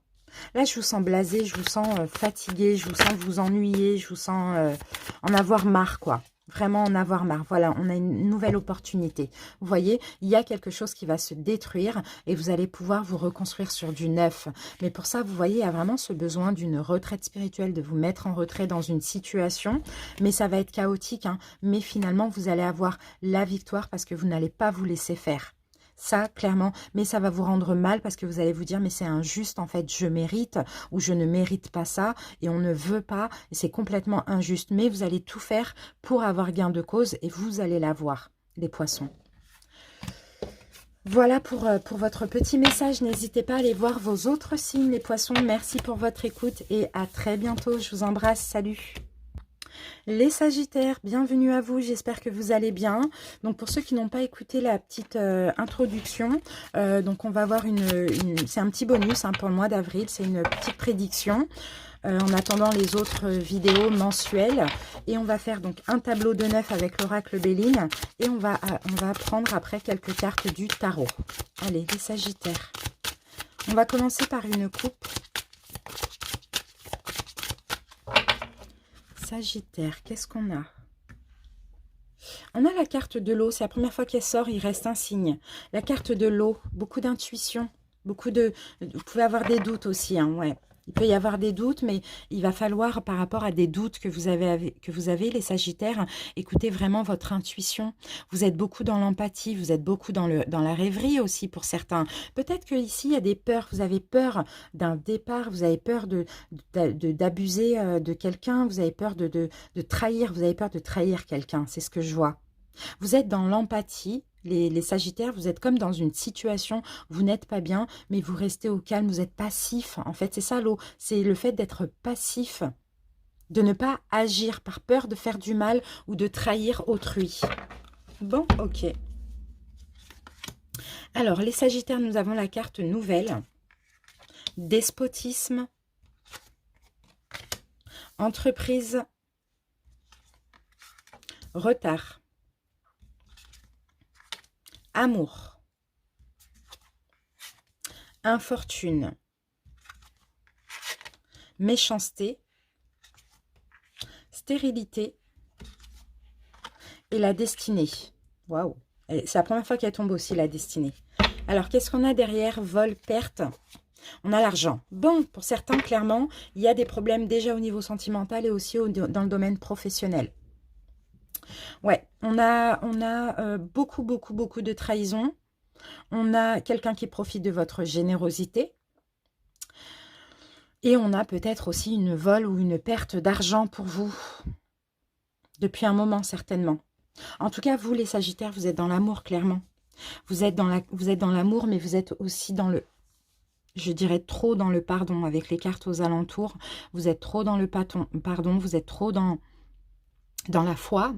Là, je vous sens blasé, je vous sens fatigué, je vous sens vous ennuyer, je vous sens en avoir marre, quoi. Vraiment en avoir marre. Voilà, on a une nouvelle opportunité. Vous voyez, il y a quelque chose qui va se détruire et vous allez pouvoir vous reconstruire sur du neuf. Mais pour ça, vous voyez, il y a vraiment ce besoin d'une retraite spirituelle, de vous mettre en retrait dans une situation. Mais ça va être chaotique, hein. Mais finalement, vous allez avoir la victoire parce que vous n'allez pas vous laisser faire. Ça, clairement, mais ça va vous rendre mal parce que vous allez vous dire, mais c'est injuste, en fait, je mérite ou je ne mérite pas ça et on ne veut pas, et c'est complètement injuste. Mais vous allez tout faire pour avoir gain de cause et vous allez l'avoir, les poissons. Voilà pour votre petit message. N'hésitez pas à aller voir vos autres signes, les poissons. Merci pour votre écoute et à très bientôt. Je vous embrasse. Salut! Les Sagittaires, bienvenue à vous, j'espère que vous allez bien. Donc pour ceux qui n'ont pas écouté la petite introduction, donc on va voir c'est un petit bonus, hein, pour le mois d'avril, c'est une petite prédiction. En attendant les autres vidéos mensuelles. Et on va faire donc un tableau de 9 avec l'oracle Béline. Et on va prendre après quelques cartes du tarot. Allez, les Sagittaires. On va commencer par une coupe. Sagittaire, qu'est-ce qu'on a? On a la carte de l'eau, c'est la première fois qu'elle sort, il reste un signe. La carte de l'eau, beaucoup d'intuition, vous pouvez avoir des doutes aussi, hein, ouais. Il peut y avoir des doutes, mais il va falloir, par rapport à des doutes que vous avez les Sagittaires, écoutez vraiment votre intuition. Vous êtes beaucoup dans l'empathie, vous êtes beaucoup dans la rêverie aussi pour certains. Peut-être qu'ici, il y a des peurs. Vous avez peur d'un départ, vous avez peur d'abuser de quelqu'un, vous avez peur de trahir, vous avez peur de trahir quelqu'un. C'est ce que je vois. Vous êtes dans l'empathie, les Sagittaires, vous êtes comme dans une situation, vous n'êtes pas bien, mais vous restez au calme, vous êtes passif. En fait, c'est ça l'eau, c'est le fait d'être passif, de ne pas agir par peur de faire du mal ou de trahir autrui. Bon, ok. Alors, les Sagittaires, nous avons la carte nouvelle. Despotisme. Entreprise. Retard. Amour, infortune, méchanceté, stérilité et la destinée. Waouh! C'est la première fois qu'elle tombe aussi, la destinée. Alors, qu'est-ce qu'on a derrière? Vol, perte. On a l'argent. Bon, pour certains, clairement, il y a des problèmes déjà au niveau sentimental et aussi dans le domaine professionnel. Ouais, on a beaucoup de trahison. On a quelqu'un qui profite de votre générosité. Et on a peut-être aussi une vol ou une perte d'argent pour vous. Depuis un moment, certainement. En tout cas, vous, les Sagittaires, vous êtes dans l'amour, clairement. Vous êtes dans l'amour, mais vous êtes aussi dans le... Je dirais trop dans le pardon, avec les cartes aux alentours. Vous êtes trop dans le pardon, vous êtes trop dans la foi,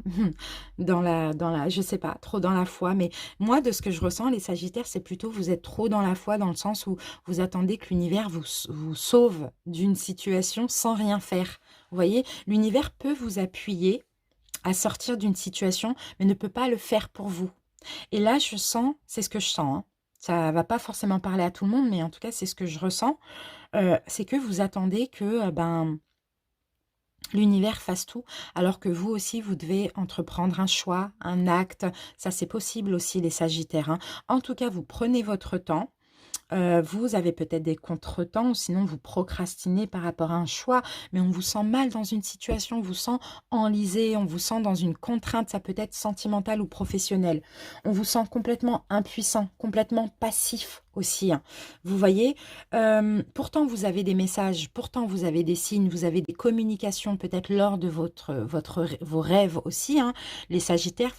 je sais pas, trop dans la foi, mais moi, de ce que je ressens, les Sagittaires, c'est plutôt vous êtes trop dans la foi, dans le sens où vous attendez que l'univers vous sauve d'une situation sans rien faire. Vous voyez, l'univers peut vous appuyer à sortir d'une situation, mais ne peut pas le faire pour vous. Et là, je sens, c'est ce que je sens, hein. Ça va pas forcément parler à tout le monde, mais en tout cas, c'est ce que je ressens. C'est que vous attendez que l'univers fasse tout, alors que vous aussi, vous devez entreprendre un choix, un acte. Ça, c'est possible aussi, les Sagittaires, hein. En tout cas, vous prenez votre temps. Vous avez peut-être des contretemps, ou sinon vous procrastinez par rapport à un choix, mais on vous sent mal dans une situation, on vous sent enlisé, on vous sent dans une contrainte, ça peut être sentimentale ou professionnelle. On vous sent complètement impuissant, complètement passif aussi, hein. Vous voyez, pourtant vous avez des messages, pourtant vous avez des signes, vous avez des communications peut-être lors de vos rêves aussi, hein. Les Sagittaires,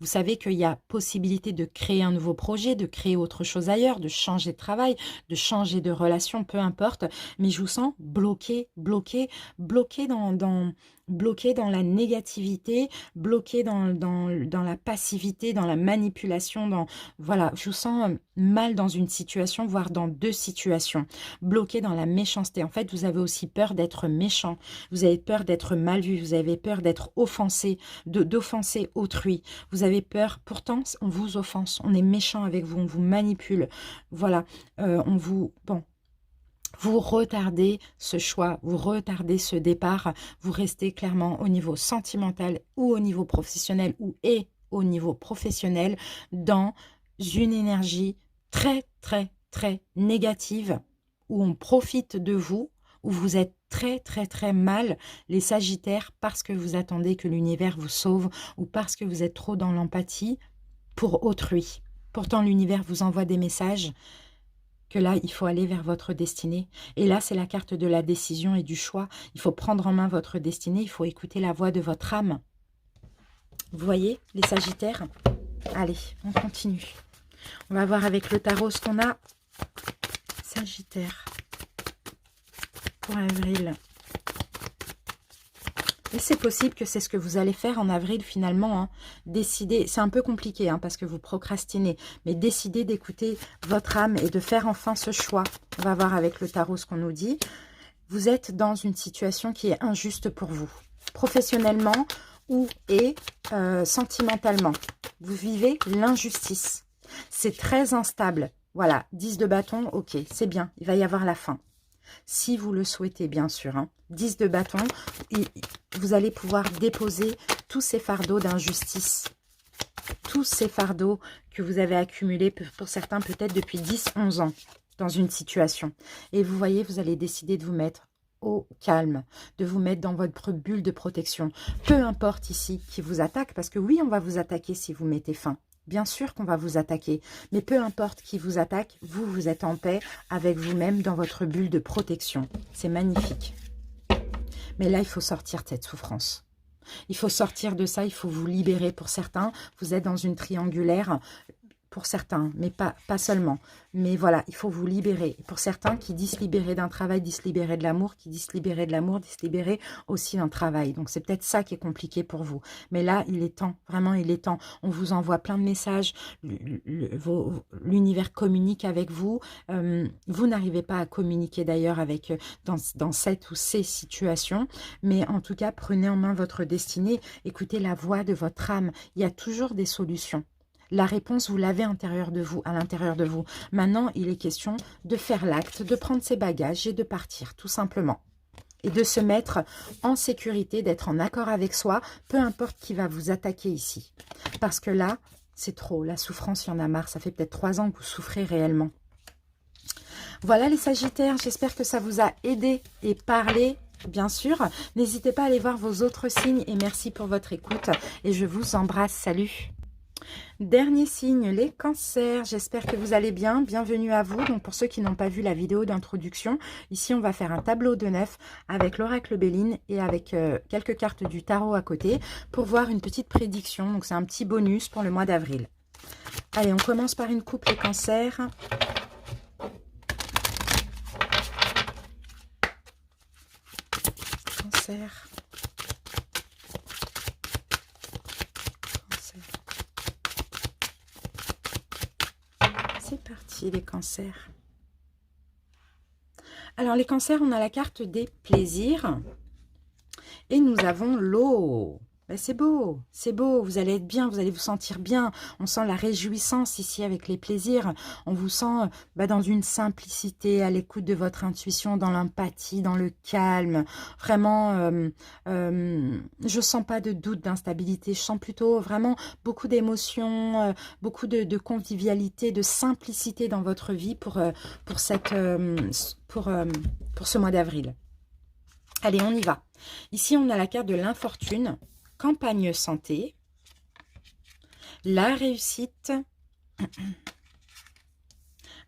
vous savez qu'il y a possibilité de créer un nouveau projet, de créer autre chose ailleurs, de changer de travail, de changer de relation, peu importe. Mais je vous sens bloqué, bloqué, bloqué dans la négativité, bloqué dans la passivité, dans la manipulation. Voilà, je vous sens mal dans une situation, voire dans deux situations, bloqué dans la méchanceté. En fait, vous avez aussi peur d'être méchant, vous avez peur d'être mal vu, vous avez peur d'être offensé, d'offenser autrui. Vous avez peur, pourtant on vous offense, on est méchant avec vous, on vous manipule. Voilà, bon, vous retardez ce choix, vous retardez ce départ, vous restez clairement au niveau sentimental ou au niveau professionnel et au niveau professionnel dans une énergie très, très, très négative où on profite de vous, où vous êtes très, très, très mal, les Sagittaires, parce que vous attendez que l'univers vous sauve ou parce que vous êtes trop dans l'empathie pour autrui. Pourtant, l'univers vous envoie des messages que là, il faut aller vers votre destinée. Et là, c'est la carte de la décision et du choix. Il faut prendre en main votre destinée, il faut écouter la voix de votre âme. Vous voyez, les Sagittaires? Allez, on continue. On va voir avec le tarot ce qu'on a. Sagittaire, pour avril. Et c'est possible que c'est ce que vous allez faire en avril finalement, hein. Décider, c'est un peu compliqué hein, parce que vous procrastinez, mais décidez d'écouter votre âme et de faire enfin ce choix. On va voir avec le tarot ce qu'on nous dit. Vous êtes dans une situation qui est injuste pour vous, professionnellement et sentimentalement. Vous vivez l'injustice. C'est très instable. Voilà, 10 de bâton, ok, c'est bien, il va y avoir la fin. Si vous le souhaitez, bien sûr. Hein. 10 de bâton, vous allez pouvoir déposer tous ces fardeaux d'injustice. Tous ces fardeaux que vous avez accumulés, pour certains peut-être depuis 10-11 ans, dans une situation. Et vous voyez, vous allez décider de vous mettre au calme, de vous mettre dans votre bulle de protection. Peu importe ici qui vous attaque, parce que oui, on va vous attaquer si vous mettez fin. Bien sûr qu'on va vous attaquer, mais peu importe qui vous attaque, vous, vous êtes en paix avec vous-même dans votre bulle de protection. C'est magnifique. Mais là, il faut sortir de cette souffrance. Il faut sortir de ça, il faut vous libérer. Pour certains, vous êtes dans une triangulaire, pour certains, mais pas seulement. Mais voilà, il faut vous libérer. Pour certains qui disent se libérer d'un travail, disent se libérer de l'amour, qui disent se libérer de l'amour, disent se libérer aussi d'un travail. Donc c'est peut-être ça qui est compliqué pour vous. Mais là, il est temps, vraiment il est temps. On vous envoie plein de messages, l'univers communique avec vous. Vous n'arrivez pas à communiquer d'ailleurs avec dans cette ou ces situations. Mais en tout cas, prenez en main votre destinée, écoutez la voix de votre âme. Il y a toujours des solutions. La réponse, vous l'avez à l'intérieur de vous. Maintenant, il est question de faire l'acte, de prendre ses bagages et de partir, tout simplement. Et de se mettre en sécurité, d'être en accord avec soi, peu importe qui va vous attaquer ici. Parce que là, c'est trop. La souffrance, il y en a marre. Ça fait peut-être 3 ans que vous souffrez réellement. Voilà les Sagittaires, j'espère que ça vous a aidé et parlé. Bien sûr, n'hésitez pas à aller voir vos autres signes et merci pour votre écoute. Et je vous embrasse. Salut! Dernier signe, les cancers. J'espère que vous allez bien. Bienvenue à vous. Donc pour ceux qui n'ont pas vu la vidéo d'introduction, ici on va faire un tableau de 9 avec l'oracle Béline et avec quelques cartes du tarot à côté pour voir une petite prédiction. Donc c'est un petit bonus pour le mois d'avril. Allez, on commence par une coupe les cancers. Cancer. C'est parti les cancers. Alors les cancers, on a la carte des plaisirs et nous avons l'eau. Ben, c'est beau, vous allez être bien, vous allez vous sentir bien. On sent la réjouissance ici avec les plaisirs. On vous sent dans une simplicité, à l'écoute de votre intuition, dans l'empathie, dans le calme. Vraiment, je sens pas de doute, d'instabilité. Je sens plutôt vraiment beaucoup d'émotions, beaucoup de convivialité, de simplicité dans votre vie pour, cette, pour ce mois d'avril. Allez, on y va. Ici, on a la carte de l'infortune. Campagne santé, la réussite,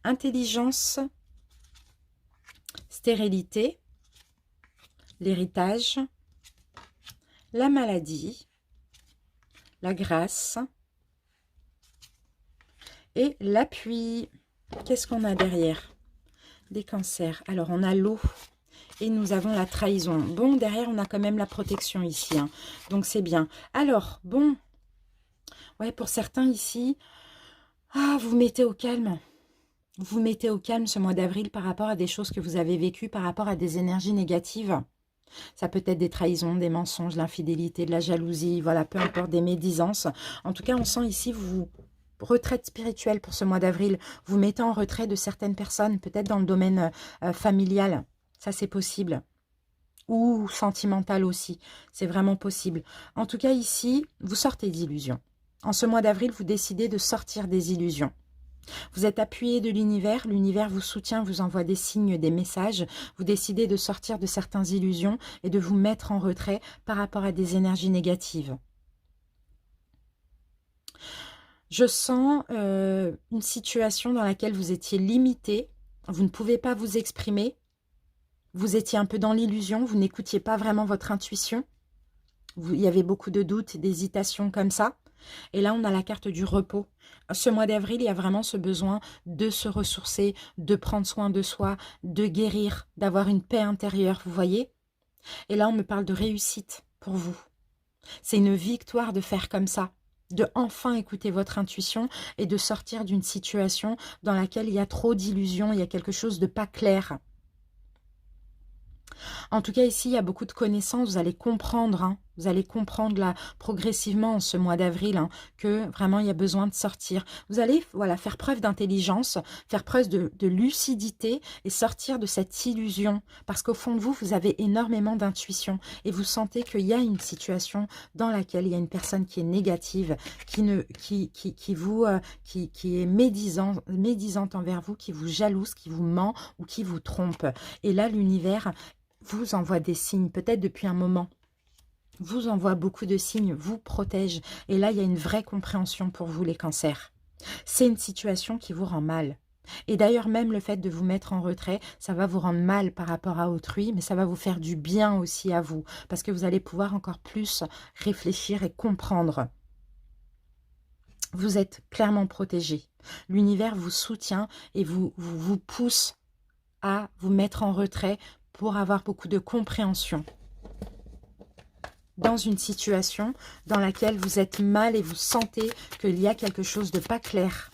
intelligence, stérilité, l'héritage, la maladie, la grâce et l'appui. Qu'est-ce qu'on a derrière? Des cancers. Alors, on a l'eau. Et nous avons la trahison. Bon, derrière, on a quand même la protection ici. Hein. Donc, c'est bien. Alors, bon. Ouais, pour certains ici, vous mettez au calme. Vous mettez au calme ce mois d'avril par rapport à des choses que vous avez vécues, par rapport à des énergies négatives. Ça peut être des trahisons, des mensonges, l'infidélité, de la jalousie, voilà, peu importe, des médisances. En tout cas, on sent ici, vous retraite spirituelle pour ce mois d'avril. Vous mettez en retrait de certaines personnes, peut-être dans le domaine familial. Ça, c'est possible. Ou sentimental aussi. C'est vraiment possible. En tout cas, ici, vous sortez d'illusions. En ce mois d'avril, vous décidez de sortir des illusions. Vous êtes appuyé de l'univers. L'univers vous soutient, vous envoie des signes, des messages. Vous décidez de sortir de certaines illusions et de vous mettre en retrait par rapport à des énergies négatives. Je sens une situation dans laquelle vous étiez limité. Vous ne pouvez pas vous exprimer. Vous étiez un peu dans l'illusion, vous n'écoutiez pas vraiment votre intuition. Il y avait beaucoup de doutes, d'hésitations comme ça. Et là, on a la carte du repos. Ce mois d'avril, il y a vraiment ce besoin de se ressourcer, de prendre soin de soi, de guérir, d'avoir une paix intérieure, vous voyez? Et là, on me parle de réussite pour vous. C'est une victoire de faire comme ça, de enfin écouter votre intuition et de sortir d'une situation dans laquelle il y a trop d'illusions, il y a quelque chose de pas clair. En tout cas, ici, il y a beaucoup de connaissances. Vous allez comprendre, hein, vous allez comprendre là, progressivement en ce mois d'avril que vraiment, il y a besoin de sortir. Vous allez voilà, faire preuve d'intelligence, faire preuve de lucidité et sortir de cette illusion. Parce qu'au fond de vous, vous avez énormément d'intuition et vous sentez qu'il y a une situation dans laquelle il y a une personne qui est négative, qui est médisante envers vous, qui vous jalouse, qui vous ment ou qui vous trompe. Et là, l'univers vous envoie des signes, peut-être depuis un moment, vous envoie beaucoup de signes, vous protège. Et là, il y a une vraie compréhension pour vous, les cancers. C'est une situation qui vous rend mal. Et d'ailleurs, même le fait de vous mettre en retrait, ça va vous rendre mal par rapport à autrui, mais ça va vous faire du bien aussi à vous, parce que vous allez pouvoir encore plus réfléchir et comprendre. Vous êtes clairement protégé. L'univers vous soutient et vous pousse à vous mettre en retrait pour avoir beaucoup de compréhension dans une situation dans laquelle vous êtes mal et vous sentez qu'il y a quelque chose de pas clair.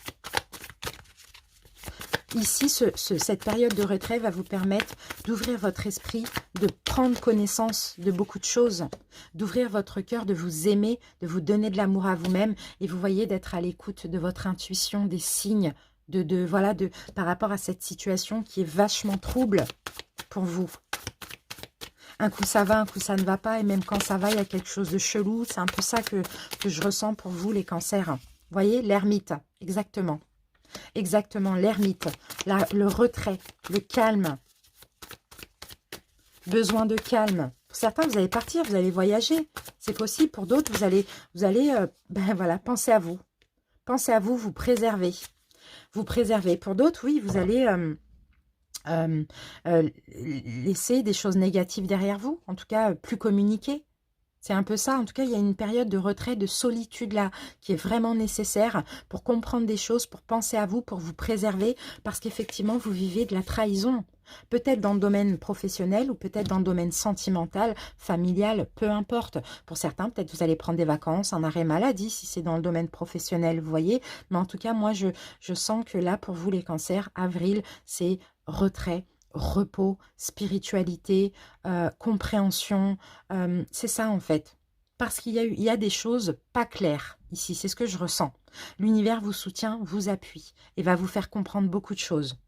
Ici, cette période de retrait va vous permettre d'ouvrir votre esprit, de prendre connaissance de beaucoup de choses, d'ouvrir votre cœur, de vous aimer, de vous donner de l'amour à vous-même et vous voyez d'être à l'écoute de votre intuition, des signes, par rapport à cette situation qui est vachement trouble pour vous. Un coup ça va, un coup ça ne va pas, et même quand ça va, il y a quelque chose de chelou. C'est un peu ça que je ressens pour vous, les cancers. Vous voyez, l'ermite, exactement. Exactement, l'ermite, le retrait, le calme. Besoin de calme. Pour certains, vous allez partir, vous allez voyager. C'est possible. Pour d'autres, vous allez voilà, penser à vous. Pensez à vous, vous préserver. Vous préserver. Pour d'autres, oui, vous allez laisser des choses négatives derrière vous. En tout cas, plus communiquer. C'est un peu ça. En tout cas, il y a une période de retrait, de solitude là, qui est vraiment nécessaire pour comprendre des choses, pour penser à vous, pour vous préserver, parce qu'effectivement, vous vivez de la trahison. Peut-être dans le domaine professionnel ou peut-être dans le domaine sentimental, familial, peu importe. Pour certains, peut-être vous allez prendre des vacances, un arrêt maladie, si c'est dans le domaine professionnel, vous voyez. Mais en tout cas, moi, je sens que là, pour vous, les cancers, avril, c'est retrait, repos, spiritualité, compréhension. C'est ça, en fait. parce il y a des choses pas claires ici, c'est ce que je ressens. L'univers vous soutient, vous appuie et va vous faire comprendre beaucoup de choses.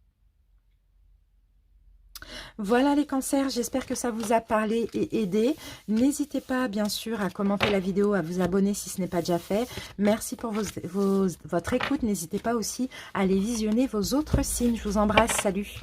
Voilà les cancers, j'espère que ça vous a parlé et aidé. N'hésitez pas bien sûr à commenter la vidéo, à vous abonner si ce n'est pas déjà fait. Merci pour votre écoute, n'hésitez pas aussi à aller visionner vos autres signes. Je vous embrasse, salut.